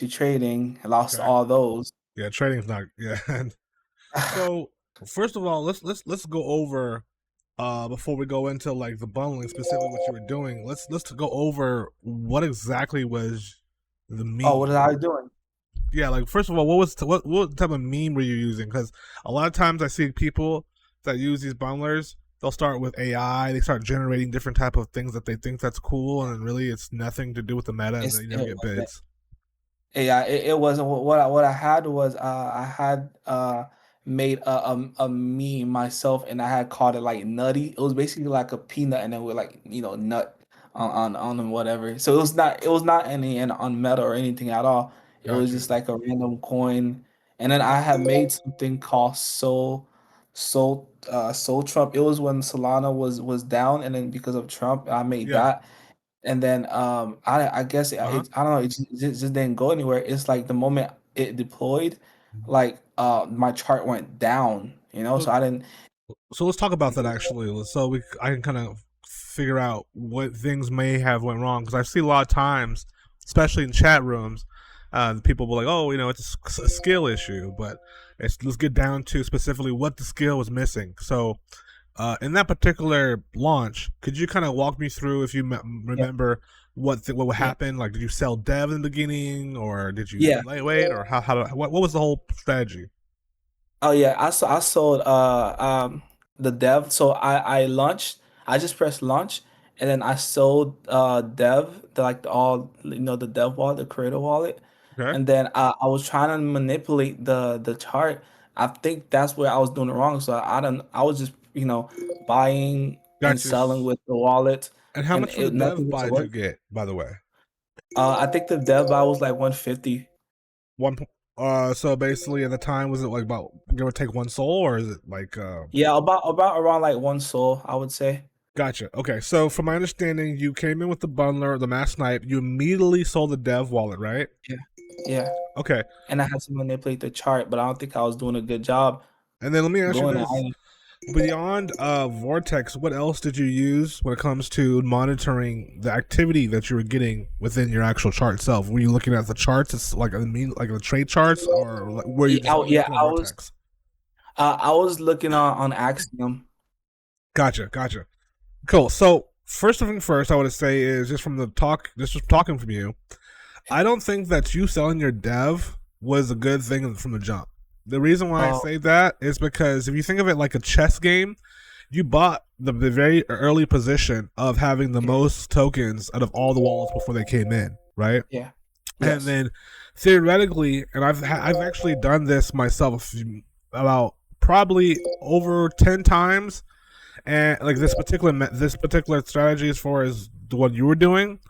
to trading. I lost Okay. all those. Yeah, trading's not. Yeah. So first of all, let's go over before we go into like the bundling specifically what you were doing. Let's go over what exactly was the Oh, what meme. is I doing? Yeah, like first of all, what type of meme were you using? Because a lot of times I see people that use these bundlers. They'll start with AI. They start generating different type of things that they think that's cool, and then really it's nothing to do with the meta, and then It's you never it get wasn't. bids. Yeah, it wasn't. What I had was I had made a meme myself, and I had called it like nutty. It was basically like a peanut, and then with like nut on whatever. So it was not any on meta or anything at all. It was Got you. just like a random coin, and then I had made something called Soul Trump. It was when Solana was down, and then because of Trump, I made Yeah. that. And then I guess Uh huh. I don't know, it just didn't go anywhere. It's like the moment it deployed, like my chart went down, So so I didn't. So let's talk about that actually. So I can kind of figure out what things may have went wrong because I see a lot of times, especially in chat rooms, people will be like, "Oh, it's a skill issue," but let's get down to specifically what the skill was missing. So, in that particular launch, could you kind of walk me through if you Yeah, remember what yeah, happened? Like, did you sell dev in the beginning, or did you yeah. lightweight, or what was the whole strategy? Oh yeah, I sold the dev. So I launched. I just pressed launch, and then I sold dev, all the dev wallet, the creator wallet. Okay, And then I was trying to manipulate the chart. I think that's where I was doing it wrong. So I was just buying and got you. selling with the wallet, And how and much for the nothing dev was buy did you working. get, by the way? I think the dev buy was like 150. One. So basically, at the time, was it like about give or take one soul, or is it like? Yeah, about around like one soul, I would say. Gotcha. Okay, so from my understanding, you came in with the bundler, the mass snipe. You immediately sold the dev wallet, right? Yeah, yeah. Okay, And I had to manipulate the chart, but I don't think I was doing a good job and then let me ask you doing it. this: beyond Vortex, what else did you use when it comes to monitoring the activity that you were getting within your actual chart itself? Were you looking at the charts? It's like like the trade charts, or like, were you just Yeah, looking at Vortex? I was looking on Axiom. Gotcha, gotcha. Cool. So first thing first, I would say is just from the talk, just from talking from you, I don't think that you selling your dev was a good thing from the jump. The reason why I Oh, say that is because if you think of it like a chess game, you bought the very early position of having the yeah, most tokens out of all the wallets before they came in, right? yeah, And yes, then theoretically, and I've actually done this myself about probably over 10 times, and like this particular strategy as far as the one you were doing,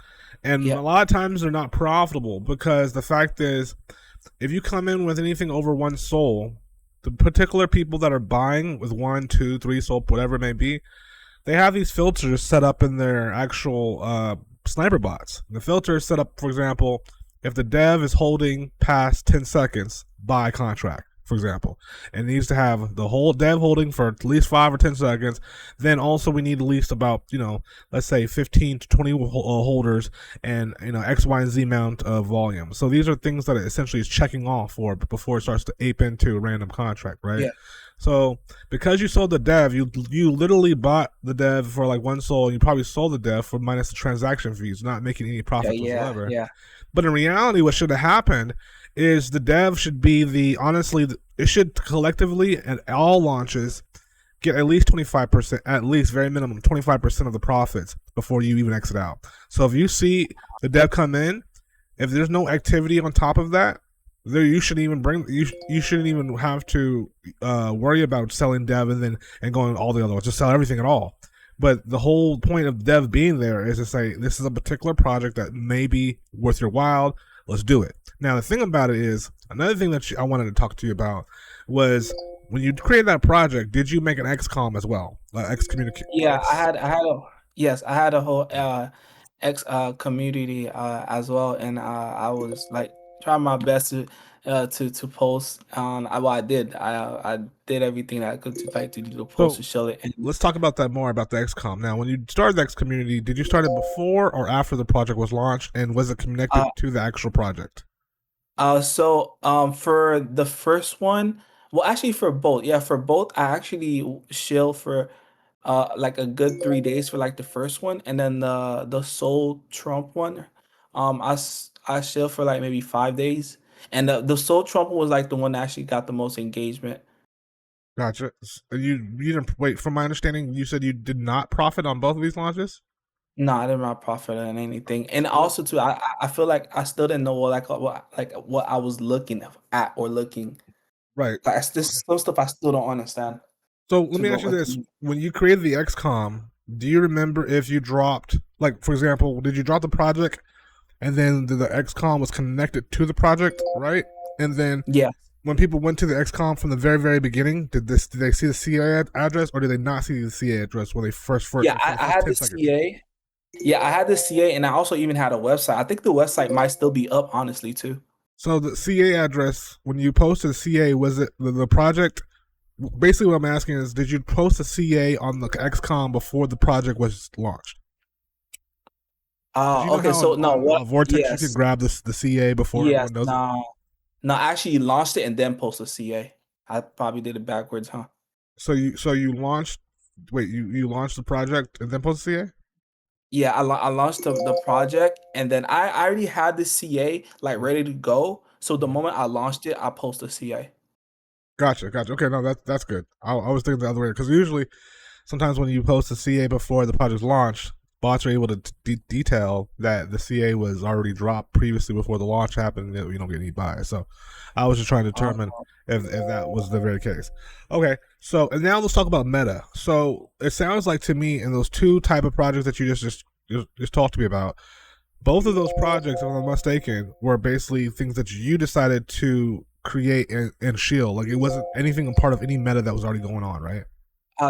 and a yeah, lot of times they're not profitable because the fact is if you come in with anything over one soul, the particular people that are buying with one, two, three soul, whatever it may be, they have these filters set up in their actual sniper bots. The filter is set up, for example, if the dev is holding past 10 seconds, buy contract, for example. It needs to have the whole dev holding for at least 5 or 10 seconds. Then also we need at least about, let's say 15 to 20 holders and, X, Y, and Z amount of volume. So these are things that it essentially is checking off for before it starts to ape into a random contract, right? yeah, So because you sold the dev, you literally bought the dev for like one soul, and you probably sold the dev for minus the transaction fees, not making any yeah, profits yeah, whatsoever. yeah, But in reality, what should have happened is the dev should be it should collectively at all launches get at least 25%, at least very minimum 25% of the profits before you even exit out. So if you see the dev come in, if there's no activity on top of that, there you shouldn't even you shouldn't even have to worry about selling dev and going all the other ones. Just sell everything at all. But the whole point of dev being there is to say this is a particular project that may be worth your while. Let's do it. Now the thing about it is another thing that I wanted to talk to you about was when you created that project. Did you make an XCOM as well? X communicate yeah. X. Yes, I had a whole X community as well, and I was like trying my best to post. I did. I did everything that I could to do the post So to show it. And let's talk about that more about the XCOM. Now, when you started the X community, did you start it before or after the project was launched, and was it uh, connected to the actual project? For the first one, well, actually for both, yeah, for both, I actually chill for like a good 3 days for like the first one, and then the Soul Trump one, I chill for like maybe 5 days, and the Soul Trump one was like the one that actually got the most engagement. Gotcha. You didn't wait. From my understanding, you said you did not profit on both of these launches. No, I didn't not profit on anything, and Well, also too, I feel like I still didn't know what I was looking at or looking right. like this some stuff I still don't understand So let to me go ask you like. this: when you created the XCOM, do you remember if you dropped, like, for example, did you drop the project and then the XCOM was connected to the project, right? And then Yeah, when people went to the XCOM from the very beginning, did they see the CA address or did they not see the CA address when they yeah, for the I first had the 10 seconds? CA. Yeah, I had the CA, and I also even had a website. I think the website might still be up, honestly, too. So the CA address, when you posted CA, was it the project? Basically, what I'm asking is, did you post a CA on the XCOM before the project was launched? Because you know Okay, how so no, on what? Vortex you can Yes, grab the CA before yes, everyone knows it. no, no. I actually launched it and then posted CA. I probably did it backwards, huh? So you launched. Wait, you launched the project and then posted CA? Yeah, I launched the project, and then I already had the CA like ready to go. So the Mhm. moment I launched it, I posted CA. Gotcha. Okay, no, that's good. I was thinking the other way because usually sometimes when you post a CA before the project's launched, bots are able to detail that the CA was already dropped previously before the launch happened, and you don't get any buys. So I was just trying to Um, determine if that was the very case. Okay, so and now let's talk about meta. So it sounds like to me in those two type of projects that you just talked to me about, both of those projects, if I'm not mistaken, were basically things that you decided to create and shield. Like it wasn't anything a part of any meta that was already going on, right?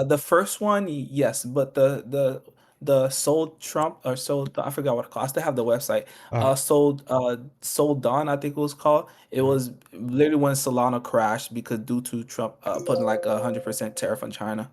the first one, yes, but the sold Trump or sold I forgot what it called. I still have the website. Uh, Sold Dawn, I think it was called. It right. was literally when Solana crashed because due to Trump putting like 100% tariff on China.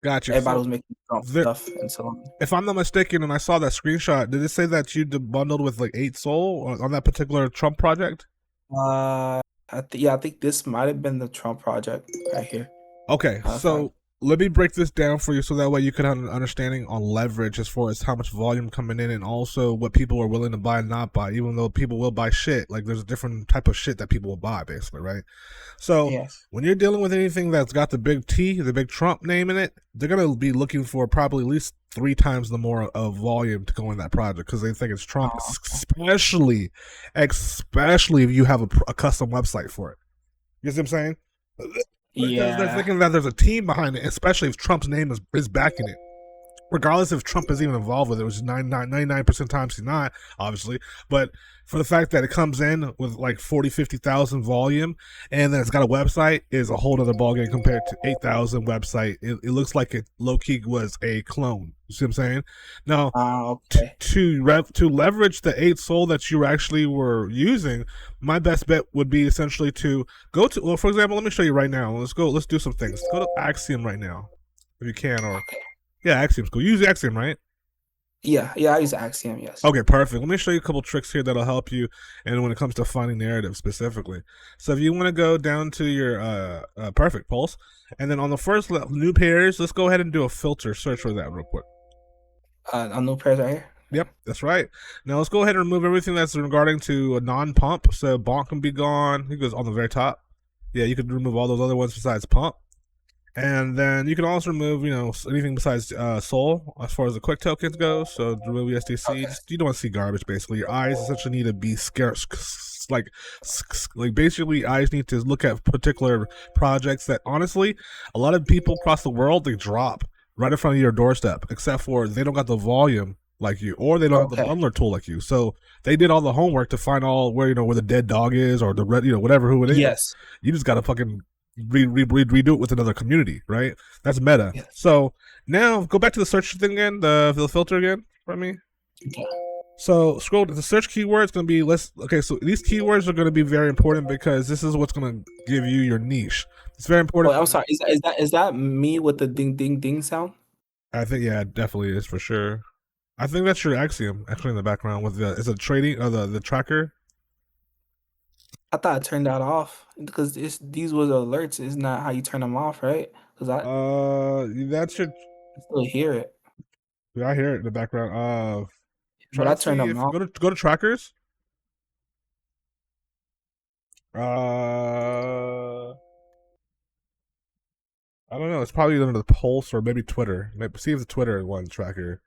Gotcha. Everybody So was making Trump there, stuff in Solana. if I'm not mistaken, and I saw that screenshot, did it say that you bundled with like 8 Soul on that particular Trump project? Yeah, I think this might have been the Trump project right here. Okay, If I so let me break this down for you so that way you can have an understanding on leverage as far as how much volume coming in and also what people are willing to buy and not buy, even though people will buy shit. Like there's a different type of shit that people will buy, basically, right? So Yes. when you're dealing with anything that's got the big T, the big Trump name in it, they're gonna be looking for probably at least 3 times the more of volume to go in that project because they think it's Trump, especially if you have a custom website for it. You see what I'm saying? Because they're Yeah. thinking that there's a team behind it, especially if Trump's name is backing it. Regardless if Trump is even involved with it, which is 99% times he's not, obviously. But for the fact that it comes in with like 40, 50,000 volume and then it's got a website is a whole other ballgame compared to 8,000 website. It looks like it low key was a clone. You see what I'm saying? Now, Okay. to leverage the 8 Soul that you actually were using, my best bet would be essentially to go to. Well, for example, let me show you right now. Let's go. Let's do some things. Go to Axiom right now, if you can, or Okay. yeah, Axiom's cool. Use Axiom, right? Yeah, yeah, I use Axiom, yes. Okay, perfect. Let me show you a couple tricks here that'll help you, and when it comes to finding narrative specifically. So if you want to go down to your perfect pulse, and then on the first new pairs, let's go ahead and do a filter search for that real quick. A new pairs right here. Yep, that's right. Now let's go ahead and remove everything that's regarding to a non-pump. So bonk can be gone. He goes on the very top. Yeah, you could remove all those other ones besides pump. And then you can also remove, anything besides Soul as far as the quick tokens go. So remove USDC. Okay. Just you don't want to see garbage. Basically, your eyes essentially need to be scarce. Like basically, eyes need to look at particular projects that honestly, a lot of people across the world they drop right in front of your doorstep, except for they don't got the volume like you, or they don't have the Okay. bundler tool like you. So they did all the homework to find all where the dead dog is or the red, whatever who it is. Yes. You just gotta fucking redo it with another community, right? That's meta. Yes. So now go back to the search thing again, the filter again for me. Okay. So scroll to the search keyword. Going to be less. Okay, so these keywords are going to be very important because this is what's going to give you your niche. It's very important Wait, for I'm you. sorry. Is that me with the ding ding ding sound? I think yeah, it definitely is for sure. I think that's your axiom actually in the background with the is a trading the tracker. I thought I turned that off because these was alerts. It's not how you turn them off, right? Because That should. I still hear it, Yeah, I hear it in the background. but Try I to turned see them if off. go to trackers. I don't know. It's probably under the Pulse or maybe Twitter. Maybe see if the Twitter one tracker.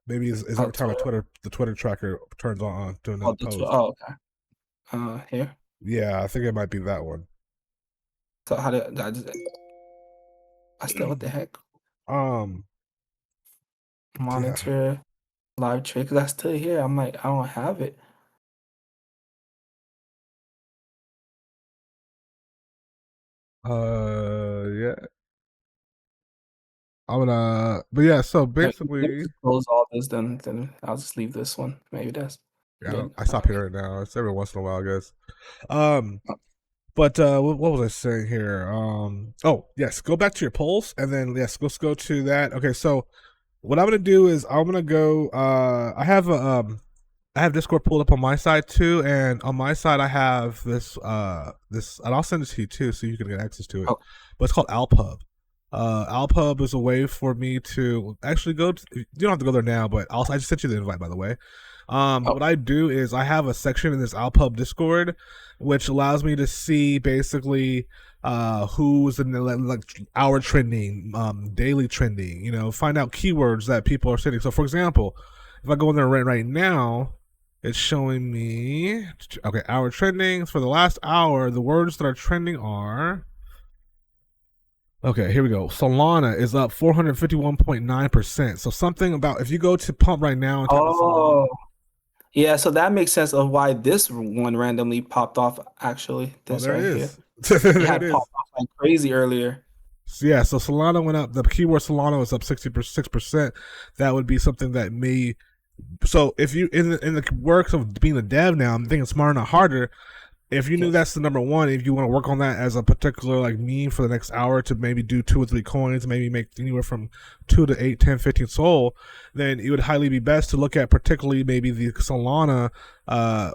Maybe is Oh, every time Twitter. the Twitter tracker turns on to Oh, another the Twitter. post. Oh, okay. Here. Yeah, I think it might be that one. So how did I just? I still what the heck? um, yeah. Monitor live trade because I still hear. I'm like I don't have it. Yeah. but yeah. So Let me basically, just close all this. Then I'll just leave this one. Maybe that's yeah, good. I stop hearing it now. It's every once in a while, I guess. Um, But what was I saying here? Oh yes, go back to your polls, and then yes, let's go to that. Okay, so what I'm gonna do is I'm gonna go. I have Discord pulled up on my side too, and on my side I have this, and I'll send it to you too, so you can get access to it. Oh, But it's called Alpub. Alpub is a way for me to actually go. You don't have to go there now, but I just sent you the invite, by the way. But oh, what I do is I have a section in this Alpub Discord, which allows me to see basically who's in the like hour trending, daily trending. Find out keywords that people are saying. So, for example, if I go in there right now, it's showing me okay hour trending for the last hour. The words that are trending are okay. Here we go. Solana is up 451.9%. So something about if you go to pump right now and type in Solana. oh. Yeah, so that makes sense of why this one randomly popped off. Actually, Oh, this there it right here, is. it There it had is. popped off like crazy earlier. So yeah, so Solana went up. The keyword Solana was up 66%. That would be something that may. So if you in the works of being a dev now, I'm thinking smarter, not harder. If you knew Yes, that's the number one, if you want to work on that as a particular like meme for the next hour to maybe do 2 or 3 coins, maybe make anywhere from 2 to 8, 10, 15 Sol, then it would highly be best to look at particularly maybe the Solana,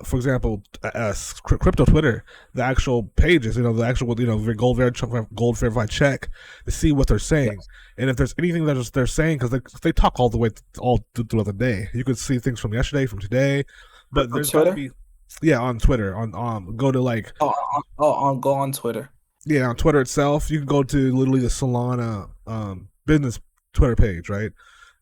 for example, crypto Twitter, the actual pages, the actual gold verified check to see what they're saying, yes. and if there's anything that they're saying because they talk all the way all throughout the day, you could see things from yesterday, from today, but On there's got to Twitter? be yeah, on Twitter. On go to like Go on Twitter. yeah, on Twitter itself. You can go to literally the Solana business Twitter page, right?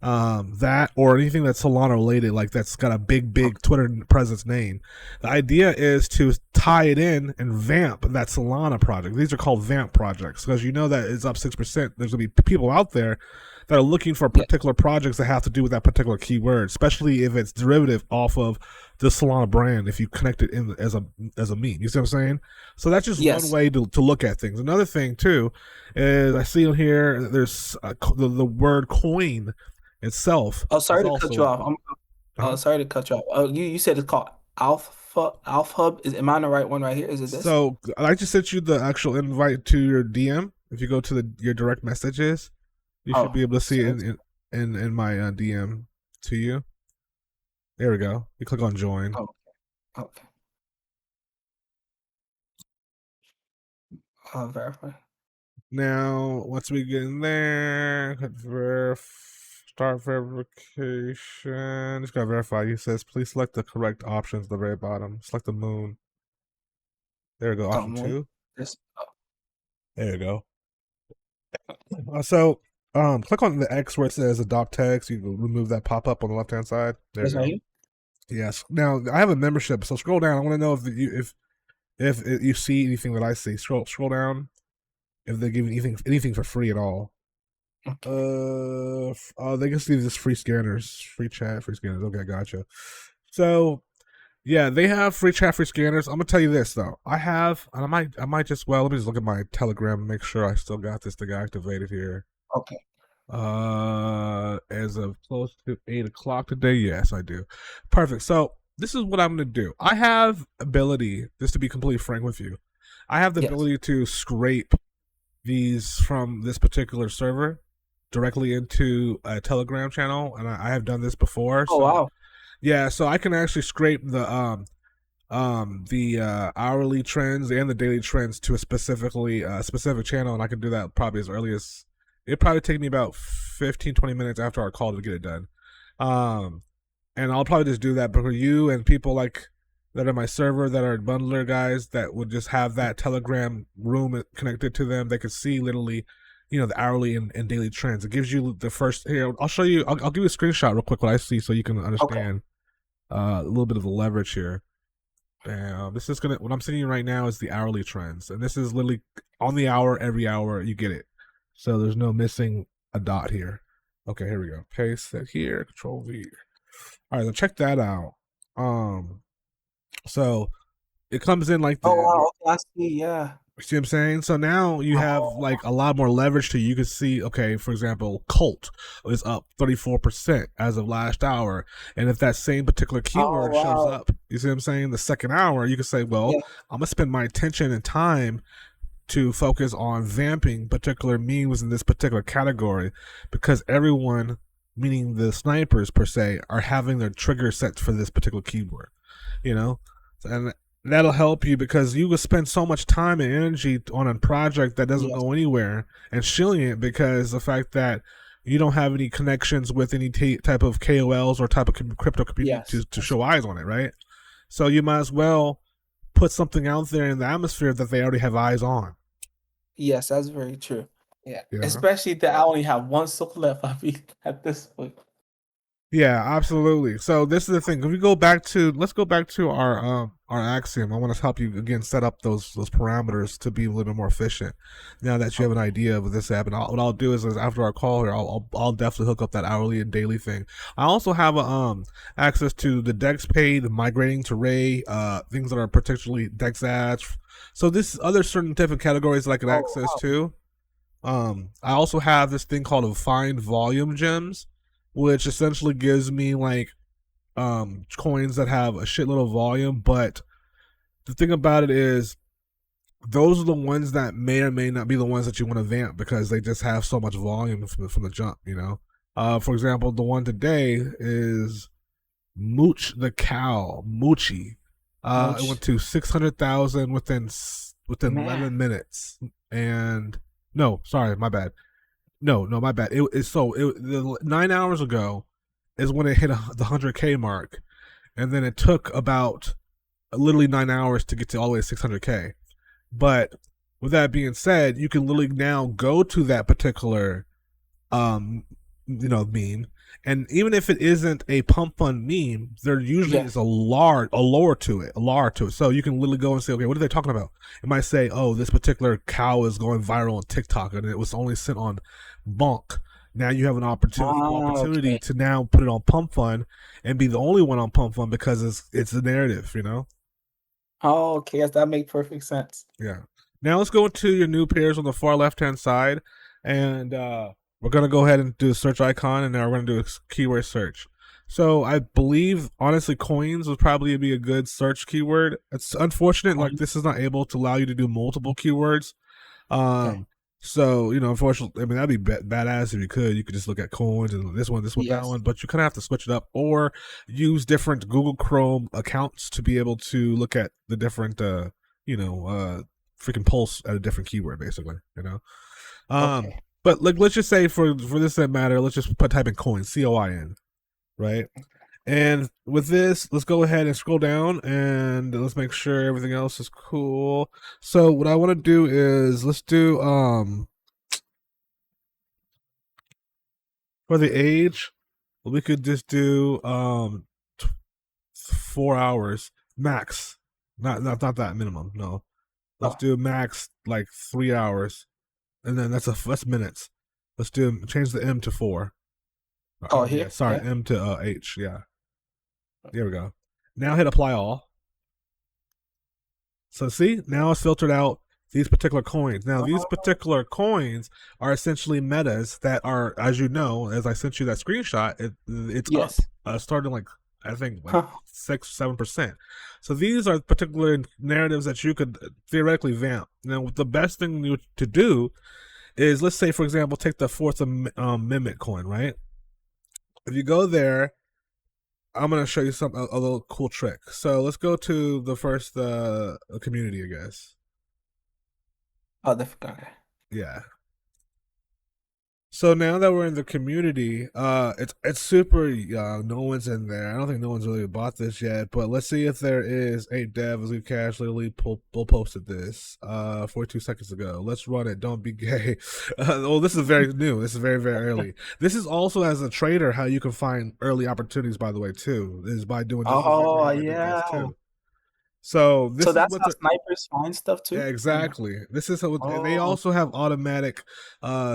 That or anything that's Solana related, like that's got a big Twitter presence name. The idea is to tie it in and vamp that Solana project. These are called vamp projects because you know that it's up 6%. There's gonna be people out there that are looking for Yeah. particular projects that have to do with that particular keyword, especially if it's derivative off of the Solana brand. If you connect it in as a meme, you see what I'm saying? So that's just one Yes. way to look at things. Another thing too is I see on here there's the word coin itself Oh, is sorry to cut you also off. uh Sorry to cut you off. Oh, you said it's called Alpha Hub. Am I on the right one right here? Is it this? so I just sent you the actual invite to your DM. If you go to your direct messages, you should Oh, be able to see it sorry. in my DM to you. There we go. You click on join. Oh, okay. Verify. Now, once we get in there, start verification. Just gotta verify. You says please select the correct options at the very bottom. Select the moon. There we go. Oh, Option moon. two. This. Oh, There you go. So, click on the X where it says adopt text. You can remove that pop up on the left hand side. There you this right go. here. Yes. Now I have a membership, so scroll down. I want to know if you see anything that I see. Scroll down. If they give you anything for free at all. Okay. They can see this free scanners, free chat, free scanners. Okay, gotcha. So yeah, they have free chat, free scanners. I'm gonna tell you this though. And I might just let me just look at my Telegram and make sure I still got this thing activated here. Okay. As of close to 8 o'clock today, yes, I do. Perfect. So this is what I'm gonna do. I have ability, just to be completely frank with you. I have the Yes. ability to scrape these from this particular server directly into a Telegram channel, and I have done this before. Oh So wow. yeah, so I can actually scrape the the hourly trends and the daily trends to a specific channel, and I can do that probably as early as it probably take me about 15-20 minutes after our call to get it done. Um, and I'll probably just do that. But for you and people like that are my server that are bundler guys that would just have that Telegram room connected to them, they could see literally, the hourly and daily trends. It gives you the first. Here, I'll show you. I'll give you a screenshot real quick what I see so you can Okay. understand a little bit of the leverage here. This is gonna. What I'm seeing right now is the hourly trends, and this is literally on the hour. Every hour you get it, so there's no missing a dot here. Okay, here we go. Paste that here. Control V. All right, so check that out. Um, so it comes in like Oh this. wow. Okay, I see. Yeah. You see what I'm saying? So now you have Oh. like a lot more leverage to you can see, okay, for example, cult is up 34% as of last hour. And if that same particular Oh keyword shows wow. up, you see what I'm saying, the second hour, you can say, well, Yeah. I'm gonna spend my attention and time to focus on vamping particular memes in this particular category because everyone, meaning the snipers per se, are having their trigger set for this particular keyword, you know? And that'll help you because you will spend so much time and energy on a project that doesn't Yes. go anywhere and shilling it because the fact that you don't have any connections with any type of KOLs or type of crypto community Yes. to show eyes on it, right? So you might as well put something out there in the atmosphere that they already have eyes on. Yes, that's very true. Yeah. Yeah. Especially that I only have one soul left. I mean, at this point. Yeah, absolutely. So this is the thing. If we go back to let's go back to our axiom. I want to help you again set up those parameters to be a little bit more efficient. Now that you have an idea of this app, and what I'll do is after our call here, I'll definitely hook up that hourly and daily thing. I also have access to the Dex paid, migrating to Ray, things that are particularly Dex ads. So this other certain different categories that I can Oh access wow. to. I also have this thing called a find volume gems, which essentially gives me like coins that have a shitload of volume. But the thing about it is, those are the ones that may or may not be the ones that you want to vamp because they just have so much volume from the jump. For example, the one today is Mooch the Cow, Moochie. It went Much. to 600,000 within Man. 11 minutes, and no, sorry, my bad. No, my bad. The 9 hours ago is when it hit the 100K mark, and then it took about literally 9 hours to get to all the way to 600K. But with that being said, you can literally now go to that particular um meme, and even if it isn't a pump fund meme, there usually is Yes. a lore to it. So you can literally go and say, okay, what are they talking about? It might say, oh, this particular cow is going viral on TikTok and it was only sent on Bonk. Now you have an equal Ah, opportunity okay. to now put it on Pump Fund and be the only one on Pump Fund because it's the narrative. Oh, okay. Yes, that makes perfect sense. Yeah. Now let's go into your new pairs on the far left hand side, and we're gonna go ahead and do a search icon, and now we're gonna do a keyword search. So I believe honestly, coins would probably be a good search keyword. It's unfortunate like this is not able to allow you to do multiple keywords. Okay. Um, so unfortunately, I mean that'd be badass if you could. You could just look at coins and this one, that Yes. one. But you kind of have to switch it up or use different Google Chrome accounts to be able to look at the different, you know, uh, freaking pulse at a different keyword, basically. Um, Okay. but like let's just say for this that matter, let's just type in coin, COIN, right? And with this, let's go ahead and scroll down and let's make sure everything else is cool. So what I want to do is let's do for the age, we could just do 4 hours max. Not that minimum. No. Let's Oh. do max like 3 hours. And then that's minutes. Let's do change the M to 4. Oh, Yeah, here. sorry, Yeah. M to H. Yeah. There we go. Now hit apply all. So see, now it's filtered out these particular coins. Now these Oh, particular coins are essentially metas that are, as you know, as I sent you that screenshot, it's up, yes. starting like I think like Huh. 6-7%. So these are particular narratives that you could theoretically vamp. Now the best thing to do is let's say for example take the fourth amendment coin, right? If you go there I'm gonna show you some a little cool trick. So let's go to the first community, I guess. Oh, the okay. Yeah. So now that we're in the community, it's super young. No one's in there. I don't think no one's really bought this yet. But let's see if there is a dev as we casually posted this 42 seconds ago. Let's run it. Don't be gay. Well, this is very new. This is very early. This is also as a trader how you can find early opportunities. By the way, too, is by doing just exactly Oh how I did this yeah. too. So So this is that's what how the snipers find stuff too, or no? exactly. This is how they Oh, also have automatic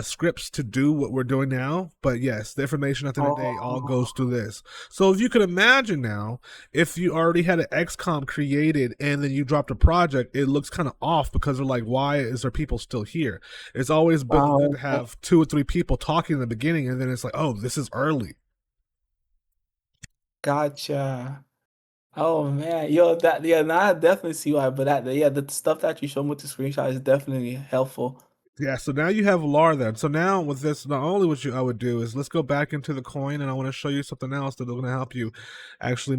scripts to do what we're doing now. But yes, the information at the end of the day all oh, goes to this. So if you could imagine now, if you already had an XCOM created and then you dropped a project, it looks kind of off because they're like, why is there people still here? It's always been good wow. to have two or three people talking in the beginning, and then it's like, oh, this is early. Gotcha. Oh man, yo, that yeah, now I definitely see why. But that yeah, the stuff that you showed me with the screenshot is definitely helpful. Yeah, so now you have LAR then. So now with this, not only what I would do is let's go back into the coin and I want to show you something else that's going to help you actually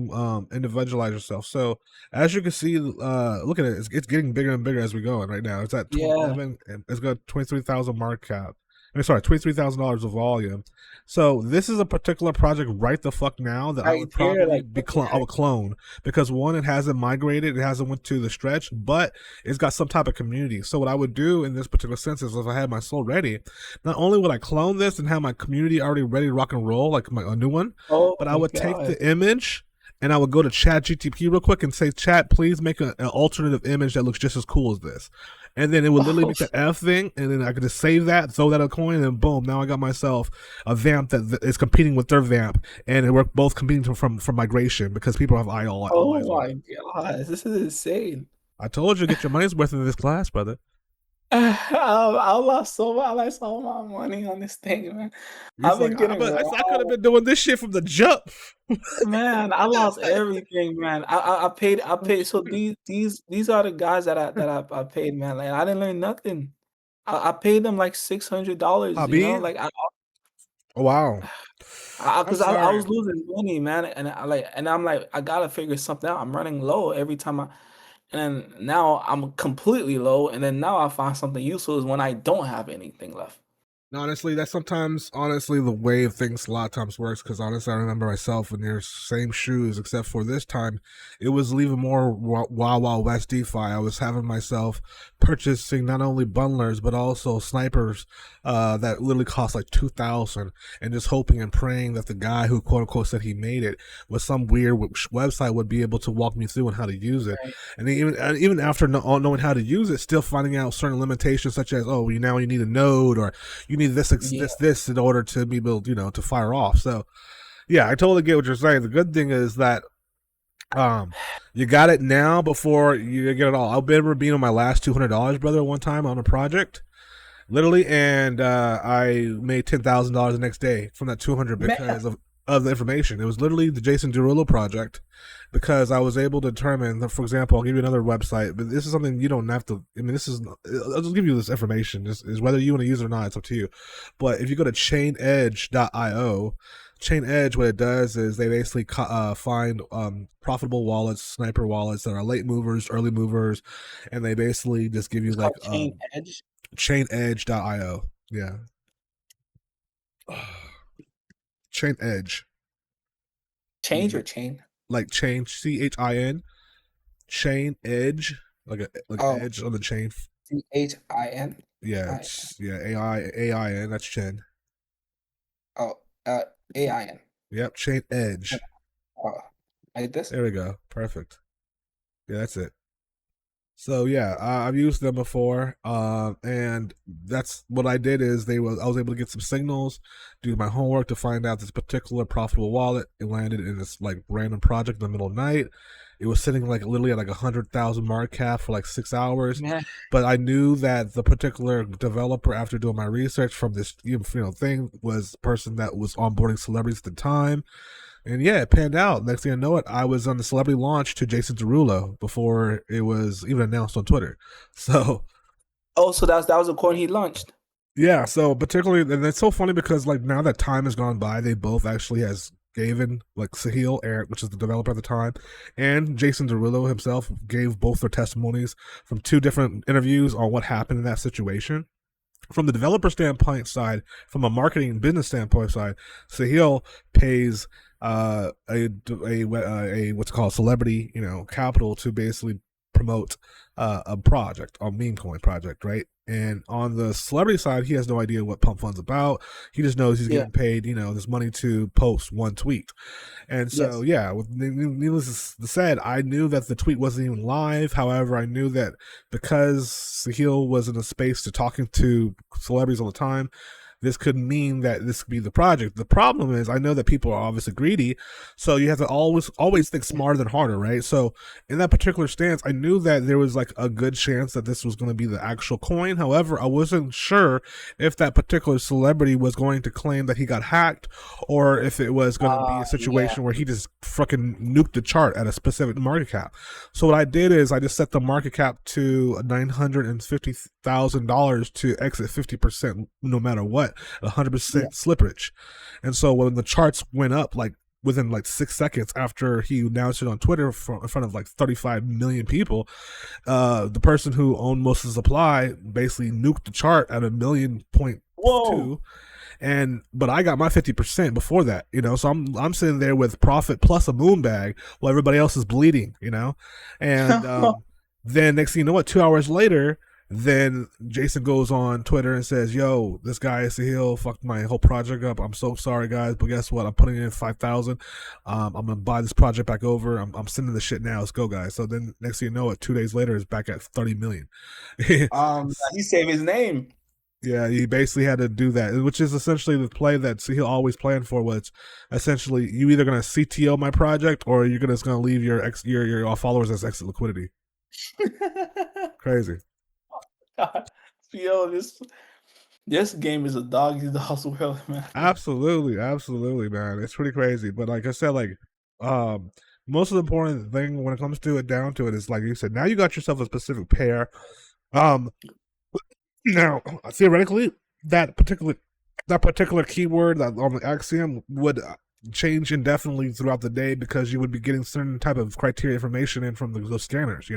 individualize yourself. So as you can see, look at it, it's getting bigger and bigger as we go. And right now it's at Yeah, 11, and it's got 23,000 market cap. I mean, sorry, $23,000 of volume. So this is a particular project right the fuck now that I right would there, probably like be what the I heck? would clone because one, it hasn't migrated, it hasn't went to the stretch, but it's got some type of community. So what I would do in this particular sense is if I had my soul ready, not only would I clone this and have my community already ready to rock and roll, like a new one, Oh but I my would take God. the image and I would go to Chat GTP real quick and say, Chat, please make an alternative image that looks just as cool as this. And then it would literally Oh, make that F thing, and then I could just save that, throw that a coin, and then boom, now I got myself a vamp that is competing with their vamp, and we're both competing from migration because people have all oh eyes on it. my God, this is insane. I told you, get your money's worth in this class, brother. I lost I lost all my money on this thing, man. He's I've like, been getting I could have robbed. been doing this shit from the jump. Man, I lost everything, man. I paid. So these are the guys I paid, man. Like I didn't learn nothing. I paid them like $600. You know, Hobby? like Oh, wow. I'm because I sorry. was losing money, man, and I'm like I gotta figure something out. I'm running low every time and now I'm completely low, and then now I find something useful is when I don't have anything left. Honestly, that's sometimes honestly the way of things a lot of times works. Because honestly, I remember myself in your same shoes, except for this time, it was even more Wild West DeFi. I was having myself purchasing not only bundlers but also snipers that literally cost like 2,000, and just hoping and praying that the guy who quote unquote said he made it with some weird website would be able to walk me through on how to use it. Right. And even after knowing how to use it, still finding out certain limitations such as you need a node, or you need Yeah. this in order to be able, to fire off. So yeah, I totally get what you're saying. The good thing is that um you got it now before you get it all. I've been being on my last $200, brother, one time on a project, literally, and I made $10,000 the next day from that 200 Man, because of the information. It was literally the Jason Derulo project because I was able to determine that, for example, I'll give you another website, but this is something you don't have to. I mean, this is I'll just give you this information. This is whether you want to use it or not. It's up to you. But if you go to chainedge.io, Chain Edge, what it does is they basically find profitable wallets, sniper wallets that are late movers, early movers, and they basically just give you it's like called Chain Edge. chainedge.io. Yeah. Chain Edge. Change or chain? Like chain, CHIN, chain edge, like Oh, edge on the chain. CHIN. Yeah, I yeah, AIN, that's chain. oh AIN. Yep, chain edge. Oh, like this? There we go. Perfect. Yeah, that's it. So yeah, I've used them before, and that's what I did. Is I was able to get some signals, do my homework to find out this particular profitable wallet. It landed in this like random project in the middle of the night. It was sitting like literally at like 100,000 market cap for like 6 hours, Man, but I knew that the particular developer, after doing my research from this thing, was the person that was onboarding celebrities at the time. And yeah, it panned out. Next thing I know it, I was on the celebrity launch to Jason Derulo before it was even announced on Twitter. So oh, so that was the coin he launched. yeah, so particularly, and it's so funny because like now that time has gone by, they both actually has Gavin, like Sahil, Eric, which is the developer at the time, and Jason Derulo himself gave both their testimonies from two different interviews on what happened in that situation. From the developer standpoint side, from a marketing and business standpoint side, Sahil pays a what's called celebrity, capital to basically promote a project, a meme coin project, right? And on the celebrity side, he has no idea what Pump Fund's about. He just knows he's Yeah. getting paid, this money to post one tweet. And so, Yes. yeah, with needless to said, I knew that the tweet wasn't even live. However, I knew that because Sahil was in a space to talking to celebrities all the time, this could mean that this could be the project. The problem is, I know that people are obviously greedy, so you have to always think smarter than harder, right? So in that particular stance, I knew that there was like a good chance that this was going to be the actual coin. However, I wasn't sure if that particular celebrity was going to claim that he got hacked, or if it was going to be a Yeah. situation where he just fucking nuked the chart at a specific market cap. So what I did is I just set the market cap to $950,000 to exit 50% no matter what, 100% Yeah. slippage. And so when the charts went up, like within like 6 seconds after he announced it on Twitter in front of like 35 million people, the person who owned most of the supply basically nuked the chart at a million point Whoa. two. But I got my 50% before that, so I'm sitting there with profit plus a moon bag while everybody else is bleeding, and then next thing you know, what, 2 hours later, then Jason goes on Twitter and says, "Yo, this guy Sahil fucked my whole project up. I'm so sorry, guys, but guess what? I'm putting in 5,000. I'm gonna buy this project back over. I'm sending the shit now. Let's go, guys." So then next thing you know, it 2 days later is back at 30 million. He saved his name. Yeah, he basically had to do that, which is essentially the play that Sahil always planned for. Was essentially, you either gonna CTO my project or you're gonna leave your followers as exit liquidity. Crazy. God. Yo, this game is a dog eat dog's world, man. Absolutely, absolutely, man. It's pretty crazy. But like I said, like um most of the important thing when it comes to it down to it is, like you said, now you got yourself a specific pair. Um Now theoretically, that particular keyword that on the axiom would change indefinitely throughout the day, because you would be getting certain type of criteria information in from those scanners,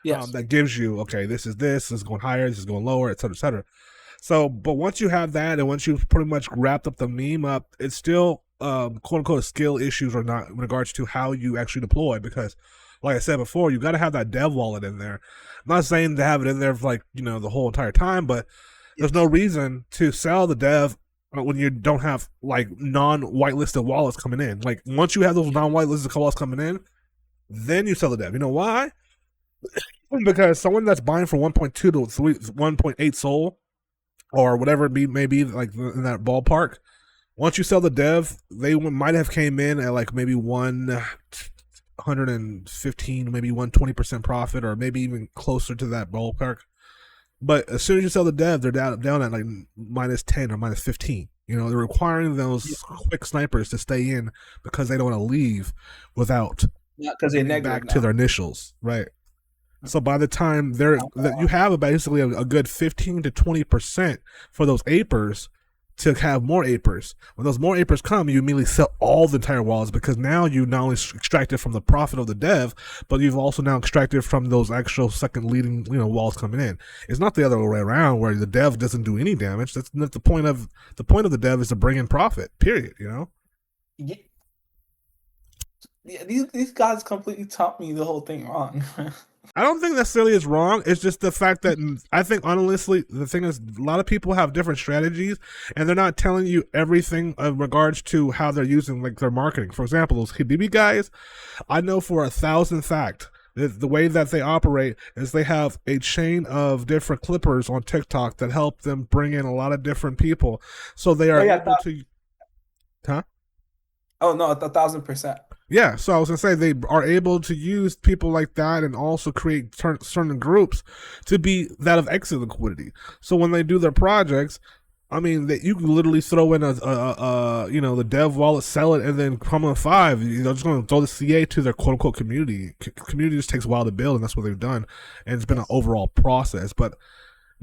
Yes. that gives you, okay, this is going higher, this is going lower, et cetera, et cetera. So, but once you have that, and once you've pretty much wrapped up the meme up, it's still quote unquote skill issues or not in regards to how you actually deploy. Because, like I said before, you got to have that dev wallet in there. I'm not saying to have it in there for like the whole entire time, but there's no Yes. reason to sell the dev when you don't have like non-whitelisted wallets coming in. Like once you have those non-whitelisted wallets coming in, then you sell the dev. You know why? Because someone that's buying for 1.2 to 1.8 Sol or whatever it may be, like in that ballpark, once you sell the dev, they might have came in at like maybe 115, maybe 120% profit, or maybe even closer to that ballpark. But as soon as you sell the dev, they're down at like -10 or -15. They're requiring those quick snipers to stay in because they don't want to leave without Yeah, because they're getting negative back to now. their initials, right? So by the time that you have basically a good 15 to 20% for those apers to have more apers. When those more apers come, you immediately sell all the entire wallets, because now you not only extracted from the profit of the dev, but you've also now extracted from those actual second leading walls coming in. It's not the other way around where the dev doesn't do any damage. That's not the point of the dev, is to bring in profit. Period. Yeah, yeah, these guys completely taught me the whole thing wrong. I don't think necessarily it's wrong. It's just the fact that I think, honestly, the thing is, a lot of people have different strategies, and they're not telling you everything in regards to how they're using like their marketing. For example, those Habibi guys, I know for 1,000 fact that the way that they operate is they have a chain of different clippers on TikTok that help them bring in a lot of different people, so they Oh are yeah, able to, huh? oh no, 1,000%. Yeah, so I was gonna say they are able to use people like that and also create certain groups to be that of exit liquidity. So when they do their projects, I mean, that you can literally throw in the dev wallet, sell it, and then come on five. Just going to throw the CA to their quote unquote community. Community just takes a while to build, and that's what they've done. And it's been an Yes. overall process. But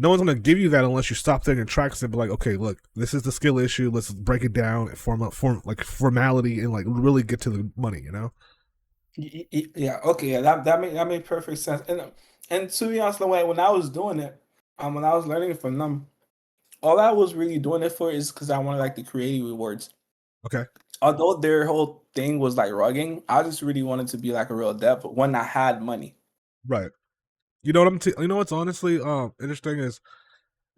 no one's gonna give you that unless you stop there and tracks and be like, okay, look, this is the skill issue. Let's break it down and form like formality and like really get to the money. You know? Yeah, okay, yeah, that made perfect sense. And to be honest, the way when I was doing it, when I was learning from them, all I was really doing it for is because I wanted like the creative rewards. Okay, Although their whole thing was like rugging, I just really wanted to be like a real dev when I had money. right. You know what you know what's honestly interesting is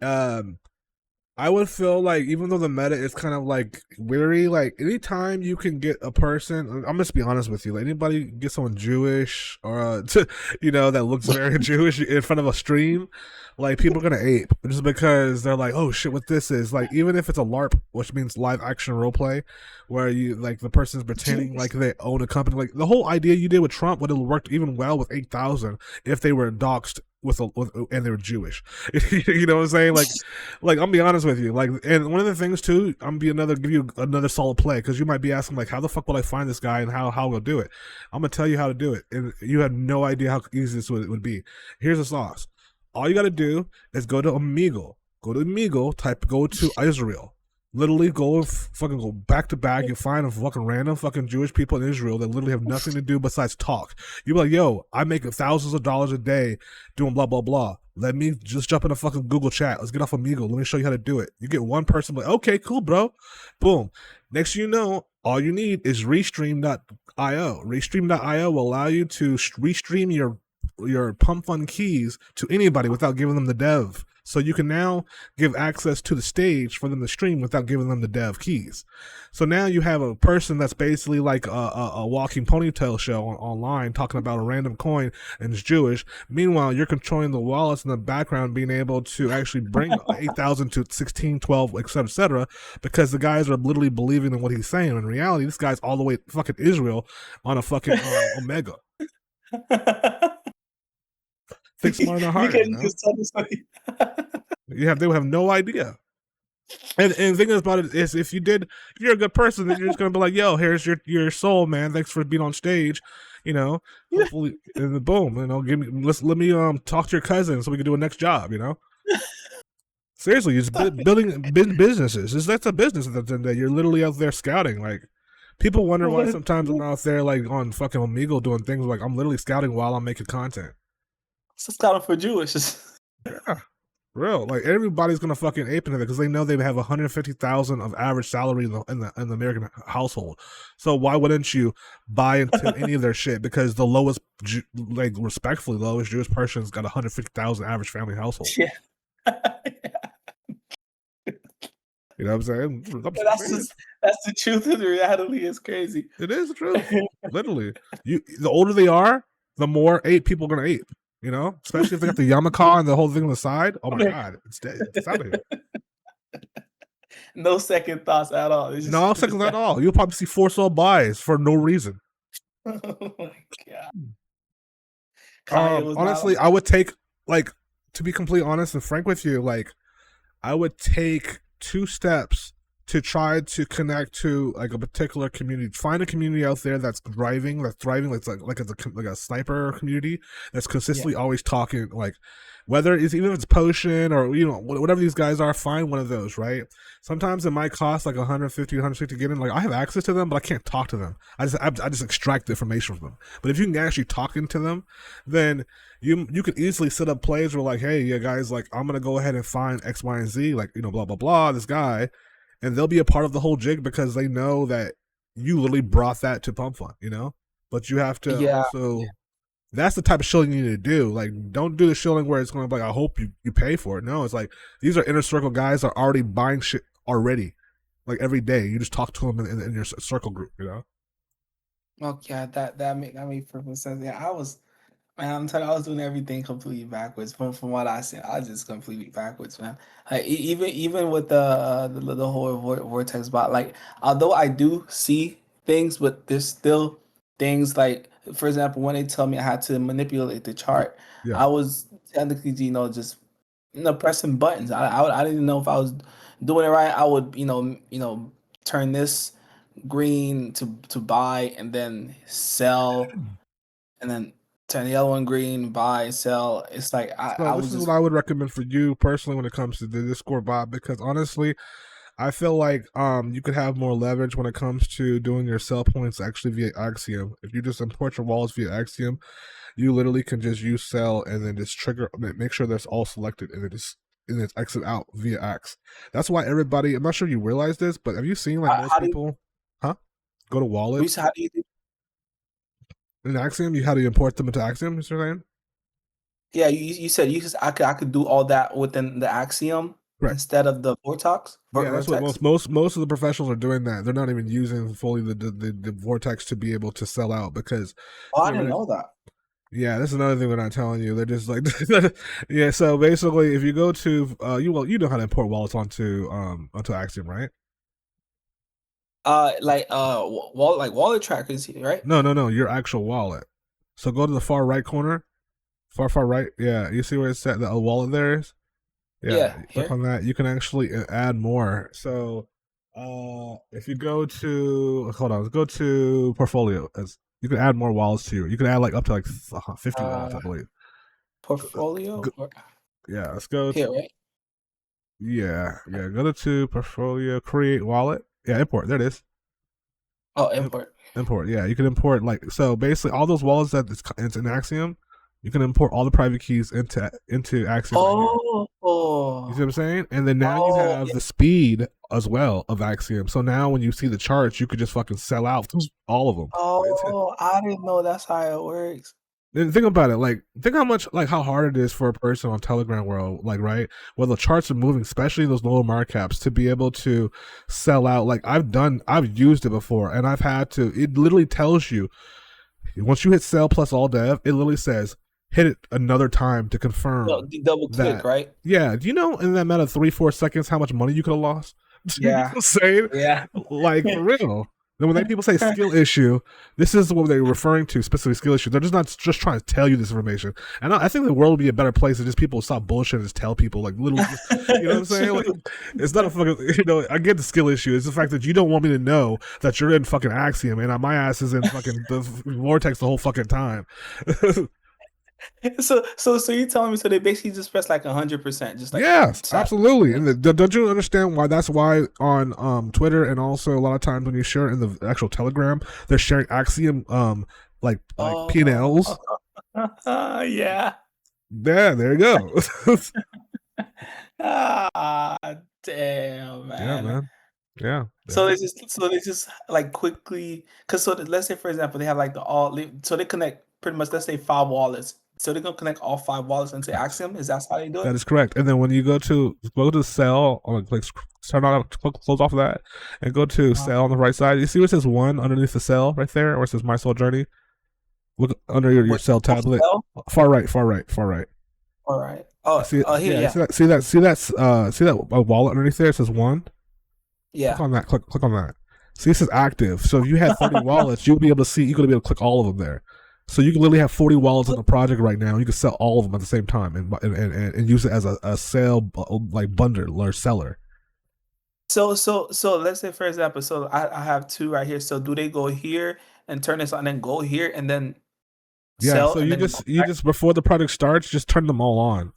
um I would feel like even though the meta is kind of like weary, like anytime you can get a person, I'm just be honest with you, like anybody get someone Jewish or you know that looks very Jewish in front of a stream, like people are gonna ape just because they're like, oh shit, what this is like, even if it's a LARP, which means live action role play, where you like the person's pretending like they own a company, like the whole idea you did with Trump would have worked even well with 8,000 if they were doxxed with and they were Jewish. You know what I'm saying? Like I'm be honest with you. Like, and one of the things too, I'm be another give you another solid play because you might be asking like, how the fuck will I find this guy and how we'll do it? I'm gonna tell you how to do it, and you have no idea how easy this would be. Here's the sauce. All you got to do is go to Omegle. Go to Omegle. Type. Go to Israel. Literally go fucking go back to back. You find a fucking random fucking Jewish people in Israel that literally have nothing to do besides talk. You be like, yo, I make thousands of dollars a day doing blah blah blah. Let me just jump in a fucking Google chat. Let's get off Amigo. Let me show you how to do it. You get one person like, okay, cool, bro. Boom. Next you know, all you need is Restream.io. Restream.io will allow you to restream your pump fund keys to anybody without giving them the dev. So you can now give access to the stage for them to stream without giving them the dev keys. So now you have a person that's basically like a walking ponytail show online talking about a random coin and it's Jewish. Meanwhile, you're controlling the wallets in the background, being able to actually bring 8,000 to 16, 12, etc., because the guys are literally believing in what he's saying. In reality, this guy's all the way fucking Israel on a fucking Omega. Think smarter, not You harder, can you know? just tell me something. They would have no idea. And the thing about it is, if you're a good person, then you're just gonna be like, "Yo, here's your soul, man. Thanks for being on stage." You know, hopefully, and then boom, you know, let me talk to your cousin so we can do a next job. You know, seriously, it's building businesses. That's a business at the end of the day. You're literally out there scouting. Like people wonder why sometimes I'm out there like on fucking Omegle doing things like I'm literally scouting while I'm making content. It's kind of for Jewish. Yeah. Real, like everybody's gonna fucking ape into it because they know they have 150,000 of average salary in the American household. So why wouldn't you buy into any of their shit? Because the lowest, like respectfully, lowest Jewish person's got 150,000 average family household. Yeah. You know what I'm saying? I'm That's saying just that's the truth of the reality. It's crazy. it is the truth. Literally, the older they are, the more ape people are gonna ape. You know, especially if they got the yarmulke and the whole thing on the side. Oh my god, it's dead. It's out of here. No second thoughts at all. It's just No seconds at all. You'll probably see four soul buys for no reason. oh my god. Kanye was not Honestly, I would take like to be completely honest and frank with you, like I would take 2 steps to try to connect to like a particular community. Find a community out there that's thriving, like like a sniper community that's yeah. consistently always talking. Like whether it's even if it's potion or you know whatever these guys are, find one of those. Right. Sometimes it might cost like 150, 160 to get in. Like I have access to them, but I can't talk to them. I just extract the information from them. But if you can actually talk into them, then you could easily set up plays where like, hey, yeah, guys, like I'm gonna go ahead and find X, Y, and Z, like you know, blah blah blah, this guy, and they'll be a part of the whole jig because they know that you literally brought that to Pump Fun, you know. But you have to Yeah. also. That's the type of shilling you need to do. Like, don't do the shilling where it's going to be like, I hope you pay for it. No, it's like these are inner circle guys that are already buying shit already, like every day. You just talk to them in your circle group, you know. Oh yeah, that made perfect sense. Yeah, I was man, I'm telling you, I was doing everything completely backwards. From what I said, I was just completely backwards, man. Like even with the whole vortex bot, like although I do see things, but there's still things like, for example, when they tell me I had to manipulate the chart, Yeah. I was technically, just pressing buttons. I didn't know if I was doing it right. I would turn this green to buy and then sell and then turn yellow and green, buy, sell. It's like So I this was is what just I would recommend for you personally when it comes to the Discord bot, because honestly, I feel like you could have more leverage when it comes to doing your sell points actually via Axiom. If you just import your wallets via Axiom, you literally can just use sell and then just trigger, make sure that's all selected, and then exit out via Ax. That's why everybody. I'm not sure you realize this, but have you seen like most how do you people, huh? Go to wallet how do you do? in Axiom. You how do you import them into Axiom? Mr. Saying Yeah, you said I could do all that within the Axiom correct. instead of the Yeah, that's what Vertex. most of the professionals are doing. That they're not even using fully the vortex to be able to sell out because Oh, I didn't theoretically. know that. Yeah, that's another thing they're not telling you. They're just like, yeah. So basically, if you go to, you know how to import wallets onto Axiom, right? Like wallet trackers, right? No, no, no, your actual wallet. So go to the far right corner, far right. Yeah, you see where it's set the wallet there is. Yeah, Yeah, click here. on that. You can actually add more. So, if you go to hold on, let's go to portfolio. As you can add more wallets to you. You can add like up to like 50 wallets, I Uh, believe. portfolio or Yeah, let's go to here, right? yeah. Go to portfolio, create wallet. Yeah, import. There it is. Oh, Im- import. Import. Yeah, you can import like so. Basically, all those wallets that it's in Axiom, you can import all the private keys into Axiom right here. Oh, You see what I'm oh, saying? And then now you oh, have yeah. the speed as well of Axiom. So now when you see the charts, you could just fucking sell out all of them. Oh, I didn't know that's how it works. Then think about it. Like, think how much, like, how hard it is for a person on Telegram world, like, right? Well, the charts are moving, especially those lower market caps, to be able to sell out. Like, I've used it before, and I've had to. It literally tells you once you hit sell plus all dev, it literally says hit it another time to No, confirm double click, that. right? Yeah, do you know in that matter of 3-4 seconds how much money you could have lost? You know what Yeah, I'm saying? yeah. Like for real. Then when they people say skill issue, this is what they're referring to, specifically skill issue. They're just not just trying to tell you this information. And I think the world would be a better place if just people stop bullshit and just tell people, like literally just, you know what I'm saying? Like True. it's not a fucking, I get the skill issue. It's the fact that you don't want me to know that you're in fucking Axiom and my ass is in fucking the vortex the whole fucking time. So you telling me so they basically just press like 100%, just like Yes, tap. absolutely. And don't you understand why that's why on Twitter and also a lot of times when you share it in the actual Telegram, they're sharing Axiom like Oh, P&Ls. yeah. Yeah, there you go. Ah, damn, Yeah, man. man. Yeah, So yeah. they just like quickly, because let's say for example they have like so they connect pretty much, let's say 5 wallets. So they're gonna connect all 5 wallets into Yes, Axiom. Is that how they do that it? is correct. And then when you go to sell, on like turn on close off of that, and go to Uh, sell on the right side. You see where it says one underneath the sell right there, or it says My Soul Journey. Look under your Wait, sell oh, tablet. sell? Far right, far right, far right. All right. Oh, See, oh, here, yeah, yeah, see that wallet underneath there. It says one. Click yeah. on that. Click on that. See, this is active. So if you had 30 wallets, you'll be able to see. You're gonna be able to click all of them there. So you can literally have 40 wallets in the project right now. You can sell all of them at the same time and use it as a sale like bundle or seller. So let's say for example, so I have two right here. So do they go here and turn this on, and then go here and then Yeah, sell so and you then go just you back? just before the project starts, just turn them all on,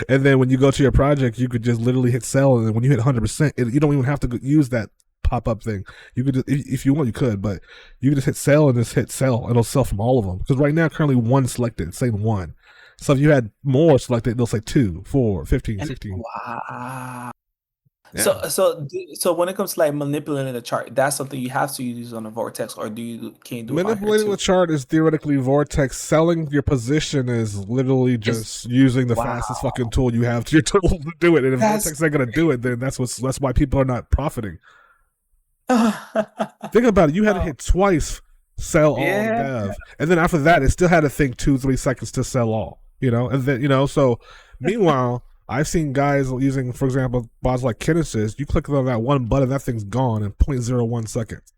and then when you go to your project, you could just literally hit sell, and then when you hit 100%, you don't even have to use that pop up thing. You could just, if you want, you could, but you could just hit sell and just hit sell. It'll sell from all of them because right now currently one selected, it's saying one. So if you had more selected, they'll say 2, 4, 15, And 16. wow. Yeah. So when it comes to like manipulating the chart, that's something you have to use on the vortex, or can you do it on here Manipulating the too? chart is theoretically vortex. Selling your position is literally It's just using the wow. fastest fucking tool you have to your tool to do it. And if That's vortex ain't gonna do it, then that's why people are not profiting. oh, Think about it. You had to hit twice, sell all yeah. dev, and then after that, it still had to think 2-3 seconds to sell all. And then so meanwhile, I've seen guys using, for example, bots like Kinesis. You click on that one button, that thing's gone in 0.01 seconds.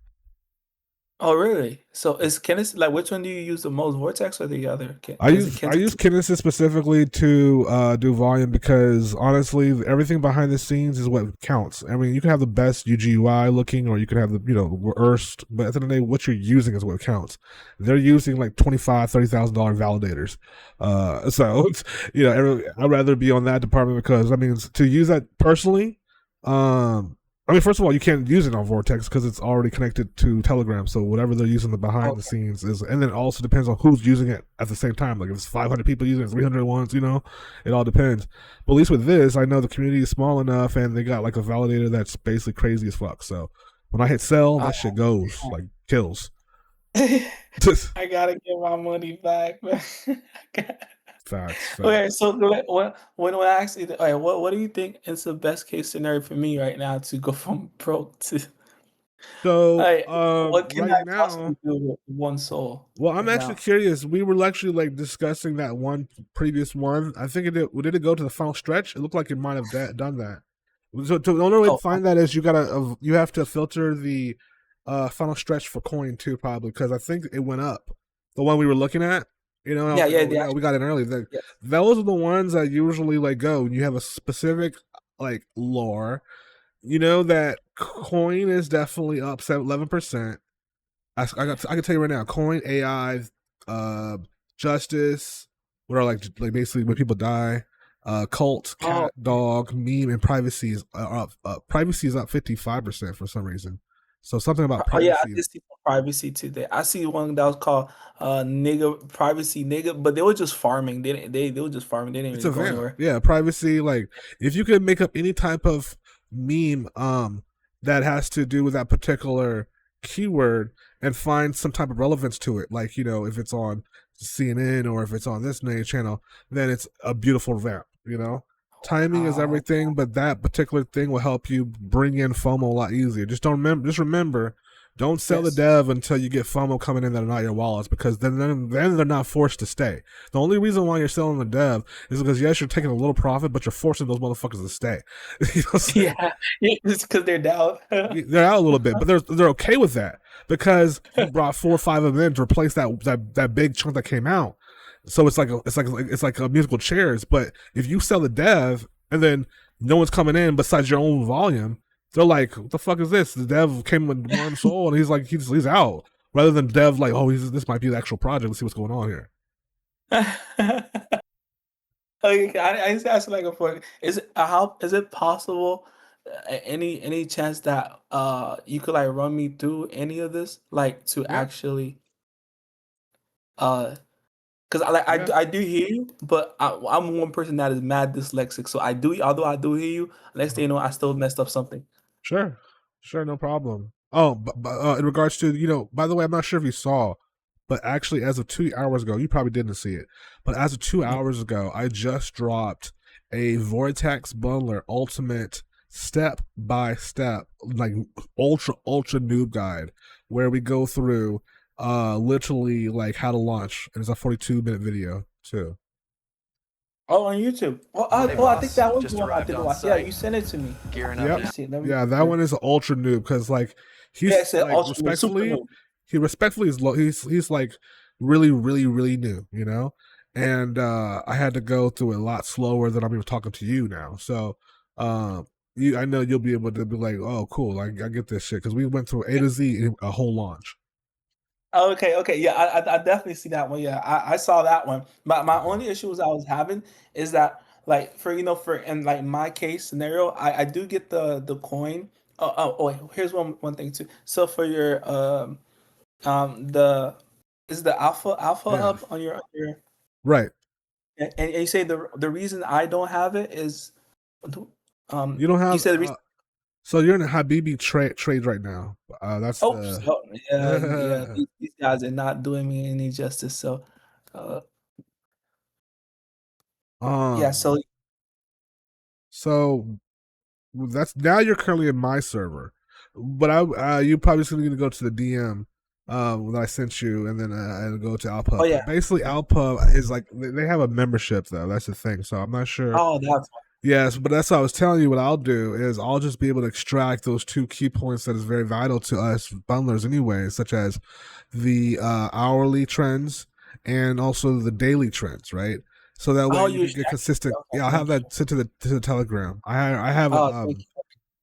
Oh, really? So is Kinesis like which one do you use the most, Vortex or the other? I Is it use I Kinesis? use Kinesis specifically to do volume because honestly, everything behind the scenes is what counts. I mean, you can have the best UGUI looking, or you can have the worst, but at the end of the day, what you're using is what counts. They're using like $25,000-$30,000 validators, so it's, I'd rather be on that department because I mean to use that personally. Um, I mean, first of all, you can't use it on Vortex because it's already connected to Telegram. So whatever they're using the behind the Okay. scenes is, and then it also depends on who's using it at the same time. Like if it's 500 people using it, 300 ones, it all depends. But at least with this, I know the community is small enough, and they got like a validator that's basically crazy as fuck. So when I hit sell, Uh, that shit goes like kills. I gotta get my money back, man. Facts, Okay, facts. so when I ask you, all right, what do you think is the best case scenario for me right now to go from broke to, So like, what can right I now, possibly do with one soul well, I'm right actually now? curious. We were actually like discussing that one previous one. I think it did it go to the final stretch? It looked like it might have done that. So the only way to Oh, find that is you have to filter the final stretch for coin too, probably because I think it went up. The one we were looking at, and I was yeah, like, yeah, oh yeah, we got in early. yes. Those are the ones that usually like go. And you have a specific like lore. You know that coin is definitely up 11%. I can tell you right now, Coin AI, uh, Justice, what are like basically when people die, Cult, Oh, Cat, Dog, Meme, and Privacy is up. Privacy is up 55% for some reason. So something about oh yeah, I privacy. did see some privacy today. I see one that was called nigga privacy nigga, but they were just farming. They were just farming. They didn't It's really a go vamp. anywhere. Yeah, privacy. Like if you could make up any type of meme that has to do with that particular keyword and find some type of relevance to it, like if it's on CNN or if it's on this news channel, then it's a beautiful vamp. Timing is Wow. everything, but that particular thing will help you bring in FOMO a lot easier. Just remember, don't sell the Yes. dev until you get FOMO coming in that are not your wallets, because then they're not forced to stay. The only reason why you're selling the dev is because yes, you're taking a little profit, but you're forcing those motherfuckers to stay. You know what I'm saying? Yeah, yeah, it's because they're down. They're out a little bit, but they're okay with that because you brought 4 or 5 of them to replace that big chunk that came out. So it's like a musical chairs. But if you sell the dev and then no one's coming in besides your own volume, they're like, "What the fuck is this?" The dev came with one soul, and he's like, he's out. Rather than dev like, "Oh, this might be the actual project. Let's see what's going on here." Okay, I just asked like a point. Is it how is it possible? Any chance that you could like run me through any of this, like to Yeah, actually uh because yeah, I do hear you, but I'm one person that is mad dyslexic. So I do, although I do hear you, next thing uh-huh. you know, I still messed up something. Sure, sure, no problem. Oh, but in regards to by the way, I'm not sure if you saw, but actually, as of 2 hours ago, you probably didn't see it, but as of two Yeah. hours ago, I just dropped a Vortex Bundler Ultimate step by step, like ultra noob guide, where we go through literally like how to launch, and it's a 42-minute video too. Oh, on YouTube. Well, Yeah. Hey I think boss, that was the just one I arrived didn't on watch. Yeah, site. you sent it to me. Gearing up Let Yep. me now. see. Let me. Yeah, that one is ultra noob because like Yeah, he's it said like ultra super respectfully, new. he respectfully is low. He's like really, really, really new, and I had to go through it a lot slower than I'm even talking to you now. So, I know you'll be able to be like, oh, cool, I get this shit because we went through A to Z in a whole launch. Okay, okay, yeah, I definitely see that one. Yeah, I saw that one. But my Okay. only issues I was having is that like for for in like my case scenario, I do get the coin. Wait, here's one thing too. So for your the is the alpha Yeah. up on your Right. and you say the reason I don't have it is You don't you have. said the reason. So you're in a Habibi trade right now. That's Oh, the. so, yeah, these guys are not doing me any justice. So, uh, yeah, um. so So that's now you're currently in my server, but you probably just need to go to the DM that I sent you, and then and go to oh Alpub. yeah, But basically, Alpub is like they have a membership though. That's the thing. So I'm not sure. oh that's why. Yes, but that's what I was telling you. What I'll do is I'll just be able to extract those two key points that is very vital to us bundlers, anyway, such as the hourly trends and also the daily trends, right? So that way Oh, you you can get extracted. consistent. Okay, Yeah, I'll have thank that you. sent to the Telegram. I have Oh, thank you.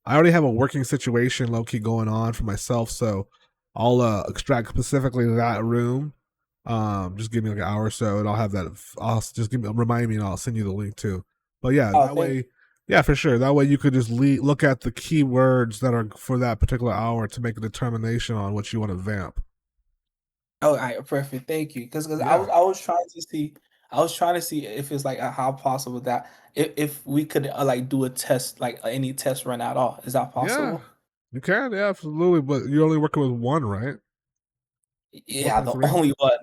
I already have a working situation low key going on for myself, so I'll extract specifically that room. Just give me like an hour or so, and I'll have that. I'll just give me remind me, and I'll send you the link too. But yeah, Oh, that thank way, yeah, for sure. That way, you could just look at the keywords that are for that particular hour to make a determination on what you want to vamp. Oh, alright, perfect. Thank you. Because Yeah, I was trying to see if it's like how possible that if we could like do a test like any test run at all. Is that yeah, possible? you can, yeah, absolutely. But you're only working with one, right? One Yeah, point the three. only one.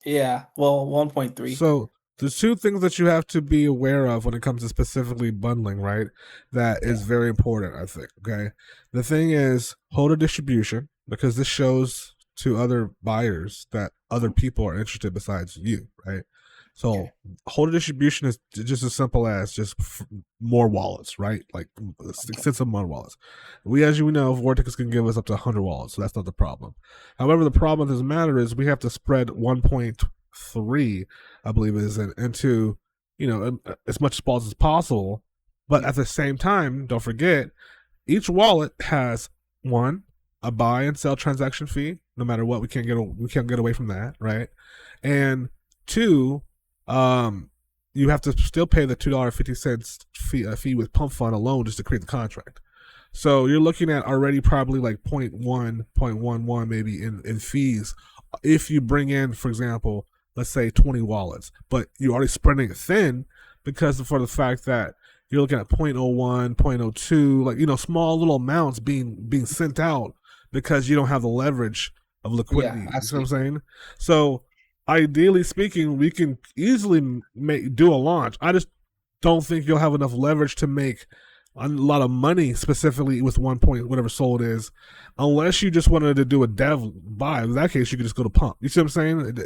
Yeah, well, 1.3. So there's two things that you have to be aware of when it comes to specifically bundling, right? That Yeah, is very important, I think. Okay. The thing is hold a distribution because this shows to other buyers that other people are interested besides you, right? yeah, So hold a distribution is just as simple as just more wallets, right? Like okay, extensive more wallets. We, as you know, Vortex can give us up to 100 wallets, so that's not the problem. However, the problem with this matter is we have to spread 1.3, I believe it is, into as much balls as possible. But yeah, at the same time, don't forget each wallet has one a buy and sell transaction fee. No matter what, we can't get away from that, right? And two, um, you have to still pay the $2.50 fee with Pump Fund alone just to create the contract. So you're looking at already probably like point 0.1, 0.11 maybe in fees if you bring in, for example, let's say 20 wallets, but you're already spreading it thin because for the fact that you're looking at point 0.01, point 0.02, like small little amounts being sent out because you don't have the leverage of yeah. liquidity. I You see what I'm see. saying? So ideally speaking, we can easily do a launch. I just don't think you'll have enough leverage to make a lot of money specifically with 1 point whatever sold is, unless you just wanted to do a dev buy. In that case, you could just go to pump. You see what I'm saying?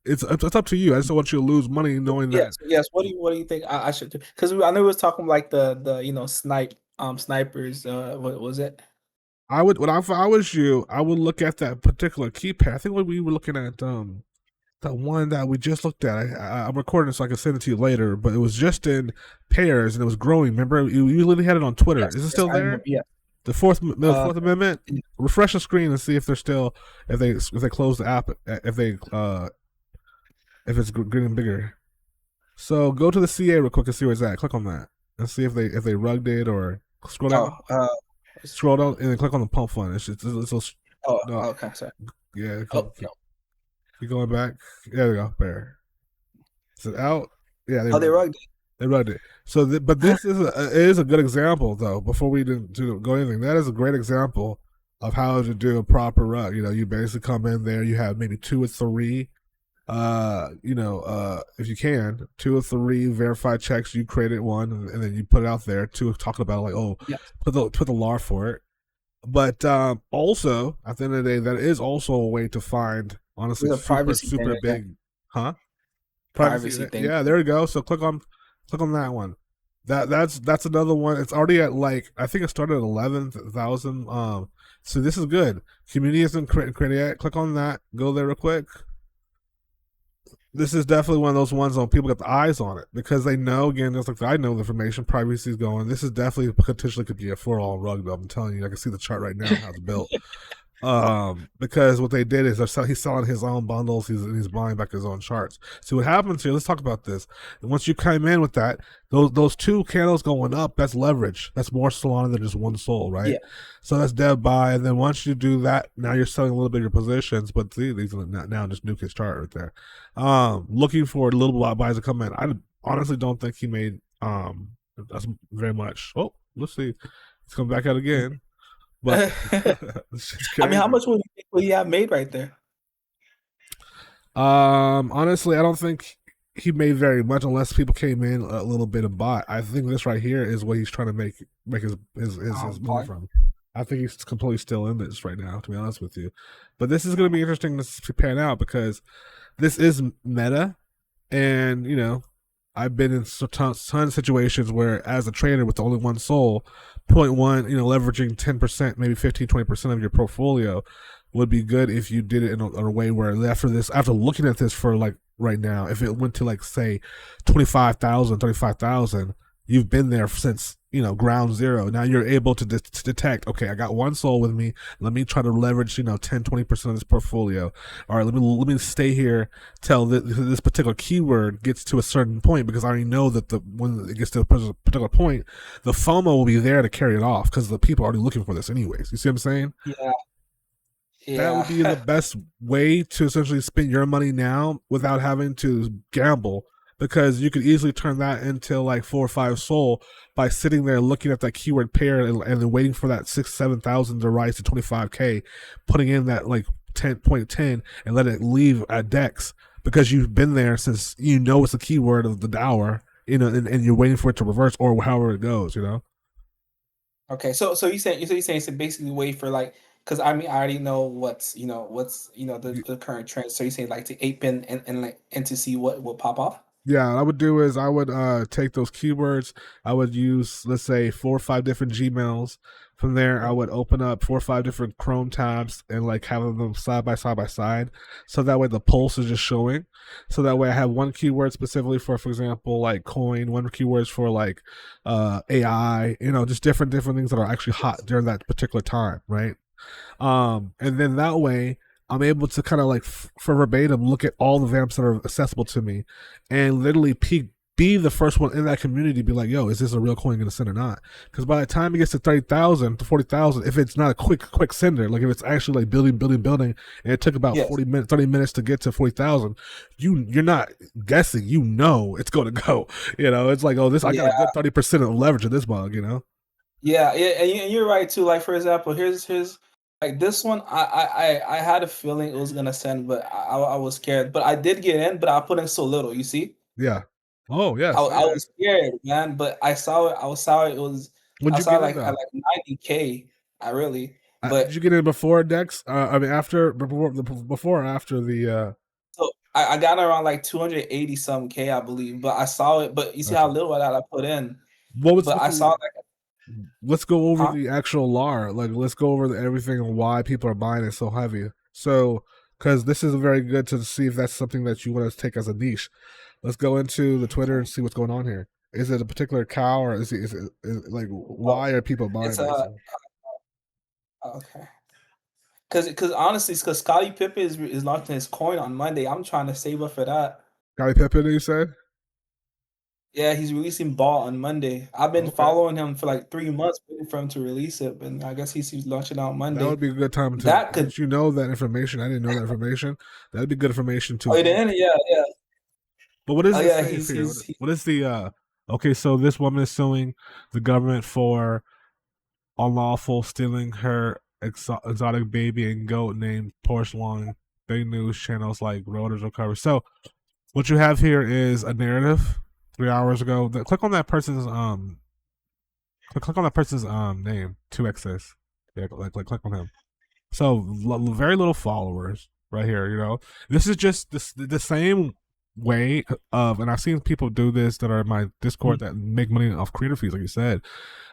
It's up to you. I just don't want you to lose money knowing that. Yes, yes. What do you think I should do? Because I know we was talking like the snipers. What was it? I would, when if I was you, I would look at that particular keypad. I think when we were looking at the one that we just looked at. I'm recording it so I can send it to you later, but it was just in pairs and it was growing. Remember, you literally had it on Twitter. Yes, Is it yes. still I remember. there? Yeah. The Uh, Fourth Amendment. Refresh the screen and see if they're still if they close the app if it's getting bigger. So go to the CA real quick and see where it's at. Click on that and see if they rugged it or scroll oh, down, and then click on the pump fund. It's oh, no, okay. Sorry. yeah, Oh no. keep going back. There we go. There. Is it out? Yeah, they Oh, they rugged it. rugged They rugged it. So, but it. this is a good example though. Before we do go anything, that is a great example of how to do a proper rug. You basically come in there. You have maybe two or three if you can, two or three verified checks. You created one, and then you put it out there. Two talking about like, oh, Yes. put the LAR for it. But also, at the end of the day, that is also a way to find honestly It's a privacy thing super again. big, huh? Privacy. Privacy thing. Yeah, there you go. So click on that one. That's another one. It's already at like I think it started at 11,000. So this is good. Community isn't created. Click on that. Go there real quick. This is definitely one of those ones on people got the eyes on it because they know again, just like I know the information, privacy is going. This is definitely potentially could be a for all rug. I'm telling you, I can see the chart right now how it's built. Because what they did is he's selling his own bundles. He's buying back his own charts. So what happens here? Let's talk about this. And once you come in with that, those two candles going up, that's leverage. That's more Solana than just one soul, right? Yeah. So that's dev buy. And then once you do that, now you're selling a little bit of your positions. But see, these are now just nuke his chart right there. Looking for a little buys to come in. I honestly don't think he made that's very much. Oh, let's see. Let's come back out again. But it's I mean, how crazy. much would he have made right there? Honestly, I don't think he made very much unless people came in a little bit and bought. I think this right here is what he's trying to make his money Pardon? from. I think he's completely still in this right now, to be honest with you. But this is going to be interesting to pan out because this is meta, and I've been in tons of situations where, as a trader with only one soul, point one, leveraging 10%, maybe 15, 20% of your portfolio would be good if you did it in a way where after looking at this for like right now, if it went to like say 25,000, 35,000, you've been there since ground zero. Now you're able to detect, okay, I got one soul with me. Let me try to leverage 10, 20% of this portfolio. All right, let me stay here till this particular keyword gets to a certain point, because I already know that when it gets to a particular point, the FOMO will be there to carry it off because the people are already looking for this anyways. You see what I'm saying? Yeah, That would be the yeah. best way to essentially spend your money now without having to gamble, because you could easily turn that into like 4 or 5 soul by sitting there looking at that keyword pair and then waiting for that 6, 7 thousand to rise to 25K, putting in that like 10.10 and let it leave at Dex, because you've been there since it's a keyword of the DYOR, and you're waiting for it to reverse or however it goes. Okay, so you saying it's basically wait for like, because I mean I already know what's the current trend. So you saying like to 8 pin and like and to see what will pop off? Yeah, what I would do is I would take those keywords. I would use, let's say, 4 or 5 different Gmails. From there, I Okay. would open up 4 or 5 different Chrome tabs and like have them side by side, so that way the pulse is just showing. So that way I have one keyword specifically for example, like coin, one keywords for like AI, just different things that are actually hot Yes. during that particular time, right? And then that way I'm able to kind of like for verbatim look at all the vamps that are accessible to me, and literally be the first one in that community to be like, yo, is this a real coin going to send or not? Because by the time it gets to 30,000 to 40,000, if it's not a quick sender, like if it's actually like building, and it took about Yes. 40 minutes, 30 minutes to get to 40,000, you're not guessing, it's going to go. It's like, oh, this I got a Yeah. good 30% of leverage in this bug. Yeah. Yeah. And you're right too. Like for example, here's like this one. I had a feeling it was gonna send, but I was scared. But I did get in, but I put in so little. You see, Yeah. Oh I yes, I was scared, man. But I saw it. I was saw it. It was when'd I you saw get it in like at though? like 90K. I really, Did you but get in before Dex? I mean, before or after the? so I got around like 280 some K, I believe. But I saw it. But you see how Gotcha. little of that I put in. What's But what's I saw the? like, Let's go over huh? the actual LAR. Like, let's go over everything and why people are buying it so heavy. So, because this is very good to see if that's something that you want to take as a niche. Let's go into the Twitter Okay. and see what's going on here. Is it a particular cow, or is it like Oh, why are people buying it's basically? okay. Cause honestly, cause Scottie Pippen is launching his coin on Monday. I'm trying to save up for that. Scottie Pippen, you said? Yeah, he's releasing ball on Monday. I've been Okay. following him for like 3 months, waiting for him to release it, and I guess he's launching out That Monday. would be a good time to, That could. since you know that information. I didn't know that information. That'd be good information Oh, to. you didn't? Yeah, yeah. But what does Oh, this yeah. say He's here? he's he, What is the okay, so this woman is suing the government for unlawful stealing her exotic baby and goat named Porcelain. Big news channels like Reuters will cover. So what you have here is a narrative 3 hours ago. Click on that person's click on that person's name, 2xs. Yeah, click on him. So very little followers right here. This is just the same way of, and I've seen people do this that are in my Discord that make money off creator fees, like you said.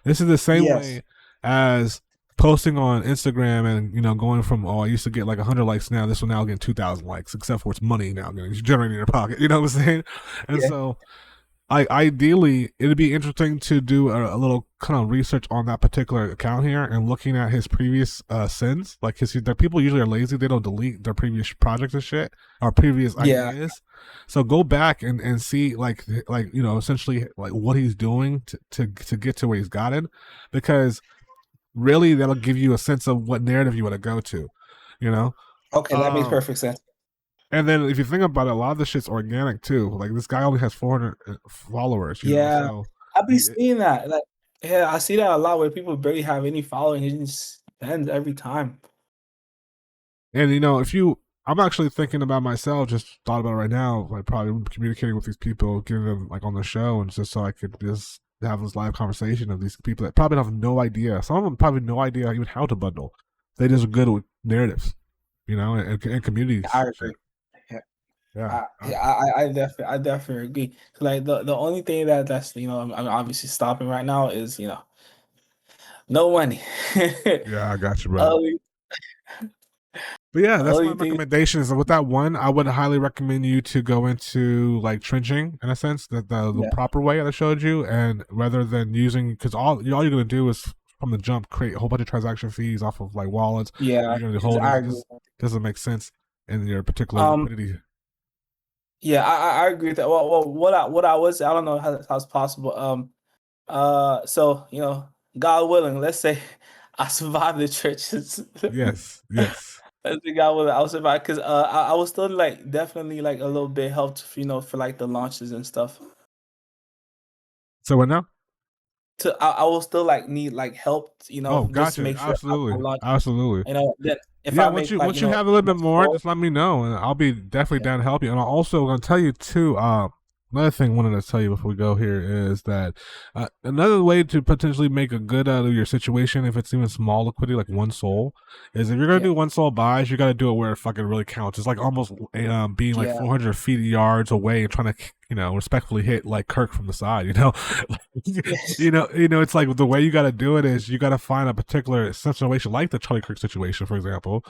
This is the same yes. way as posting on Instagram and going from, oh, I used to get like 100 likes, now this will now get 2,000 likes, except for it's money now it's generating in your pocket. You know what I'm saying? And Yeah. so ideally it'd be interesting to do a little kind of research on that particular account here and looking at his previous sins, like the people usually are lazy, they don't delete their previous projects and shit or previous Yeah. ideas. So go back and see like essentially like what he's doing to get to where he's gotten, because really that'll give you a sense of what narrative you want to go to you know Okay, that makes um perfect sense. and then if you think about it, a lot of this shit's organic too. Like this guy only has 400 followers, Yeah, so I've been you, seeing that. Like, yeah, I see that a lot where people barely have any following. It just ends every time. and if you, I'm actually thinking about myself, just thought about it right now, like probably communicating with these people, getting them like on the show, and just so I could just have this live conversation of these people that probably have no idea. Some of them probably no idea even how to bundle. They just are good with narratives, and communities I shit. agree. Yeah. Yeah. I definitely agree. Like the only thing that's I'm obviously stopping right now is no money. Yeah, I got you, bro. Only But yeah, that's my only thing. recommendation. Is with that one, I would highly recommend you to go into like trenching in a sense, that the Yeah, proper way that I showed you, and rather than using, because all you're gonna do is from the jump create a whole bunch of transaction fees off of like wallets. yeah, You're gonna be I holding it. agree. Just doesn't make sense in your particular Um, liquidity. yeah, I agree with that. Well, what I was, I don't know how it's possible. So God willing, let's say I survive the churches. Yes, yes. Let's say God willing, I'll survive because I was still like definitely like a little bit helped, for like the launches and stuff. So what now? I will still like need like help, Oh, just to gotcha. make sure I Absolutely, launch. absolutely. Then if Yeah, I once make you like once you have a little bit more, small, just let me know, and I'll be definitely yeah, down to help you. And I'm also going to tell you too. Another thing I wanted to tell you before we go here is that another way to potentially make a good out of your situation, if it's even small liquidity, like one soul, is if you're going to yeah, do one soul buys, you got to do it where it fucking really counts. It's like almost being like yeah, 400 feet yards away and trying to respectfully hit like Kirk from the side. yes. It's like the way you got to do it is you got to find a particular situation, like the Charlie Kirk situation, for example,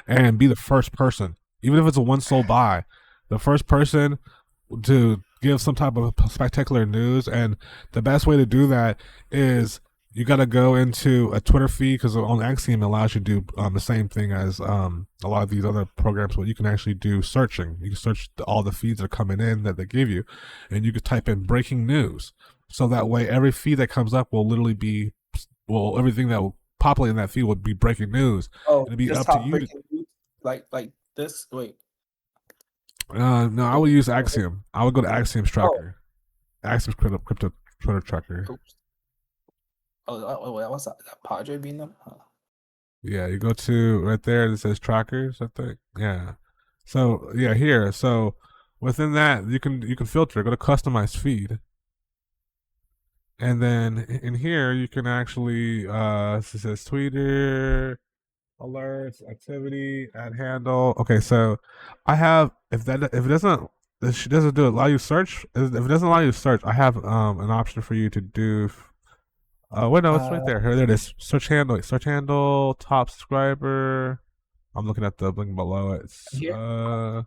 and be the first person, even if it's a one soul buy, the first person to give some type of spectacular news. And the best way to do that is you got to go into a Twitter feed, because on Axiom it allows you to do the same thing as a lot of these other programs, but you can actually do searching. You can search all the feeds that are coming in that they give you, and you could type in breaking news. So that way, every feed that comes up will literally be, well, everything that will populate in that feed would be breaking news. Oh, It'll be just up to top you to. breaking news, like this. Wait, No, I wait, would use oh, Axiom. I would go to Axiom's oh, tracker. Axiom's crypto Twitter tracker. oops. Wait, what's that? That Padre being them? Huh. Yeah, you go to right there. It says trackers, I think. Yeah. So yeah, here. So within that, you can filter. Go to customize feed, and then in here you can actually it says Twitter alerts, activity, add handle. Okay, so I have, if it doesn't, if she doesn't do it allow you search. If it doesn't allow you to search, I have an option for you to do. Wait, no, it's right Uh, there. Here, there it is. Search handle, top subscriber. I'm looking at the link below it. here? No,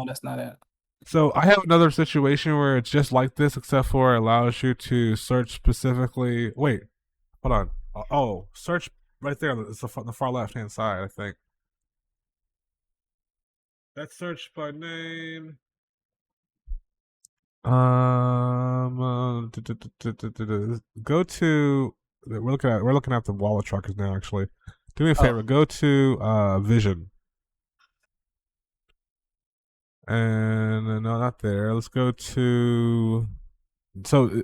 that's not it. So I have another situation where it's just like this, except for it allows you to search specifically. Wait, hold on. Oh, search right there. It's the far left hand side, I think. Let's search by name. Go to. We're looking at the wallet trackers now. Actually, do me a Oh, favor. Go to Vision, and no, not there. Let's go to. So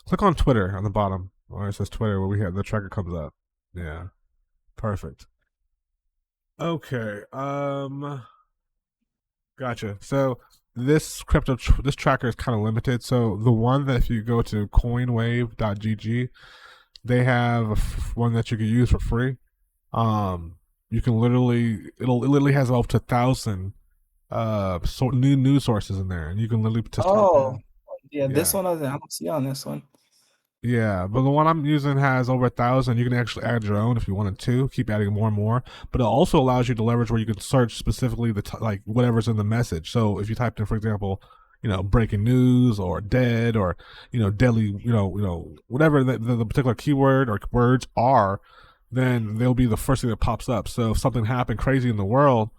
click on Twitter on the bottom, where it says Twitter, where we have the tracker comes up. Yeah, perfect. Okay. Gotcha. So this tracker is kind of limited. So the one that if you go to coinwave.gg, they have one that you can use for free. You can literally it literally has up to 1,000 new news sources in there, and you can literally just type oh, in. yeah. This Yeah. one I don't see on this one. Yeah, but the one I'm using has over 1,000. You can actually add your own if you wanted to. Keep adding more and more, but it also allows you to leverage where you can search specifically like whatever's in the message. So if you typed in, for example, breaking news or dead or deadly, whatever the particular keyword or words are, then they'll be the first thing that pops up. So if something happened crazy in the world,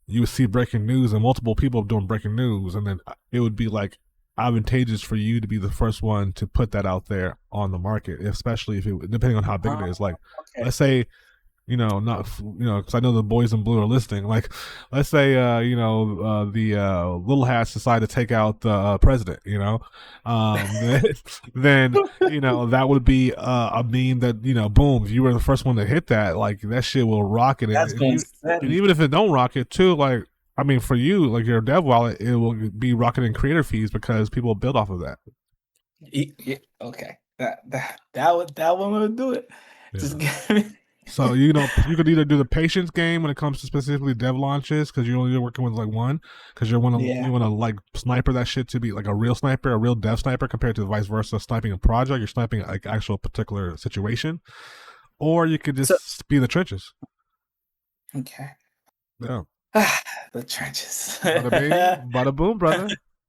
you would see breaking news and multiple people doing breaking news, and then it would be like advantageous for you to be the first one to put that out there on the market, especially if it, depending on how big it Uh, is. Like, okay. let's say, not, because I know the boys in blue are listening. Like, let's say, the little hats decide to take out the president. Then, that would be a meme that boom. If you were the first one to hit that, like that shit will rock it, and, That's and, going you, and steady. even if it don't rock it too, like I mean, for you, like your dev wallet, it will be rocketing creator fees because people build off of that. Okay. That one will do it. Just Yeah. give me. So you could either do the patience game when it comes to specifically dev launches because you're only working with like one because you Yeah. want to like sniper that shit to be like a real sniper, a real dev sniper compared to vice versa, sniping a project. You're sniping like actual particular situation, or you could So just be in the trenches. okay. Yeah, The trenches. bada bing, bada boom, brother.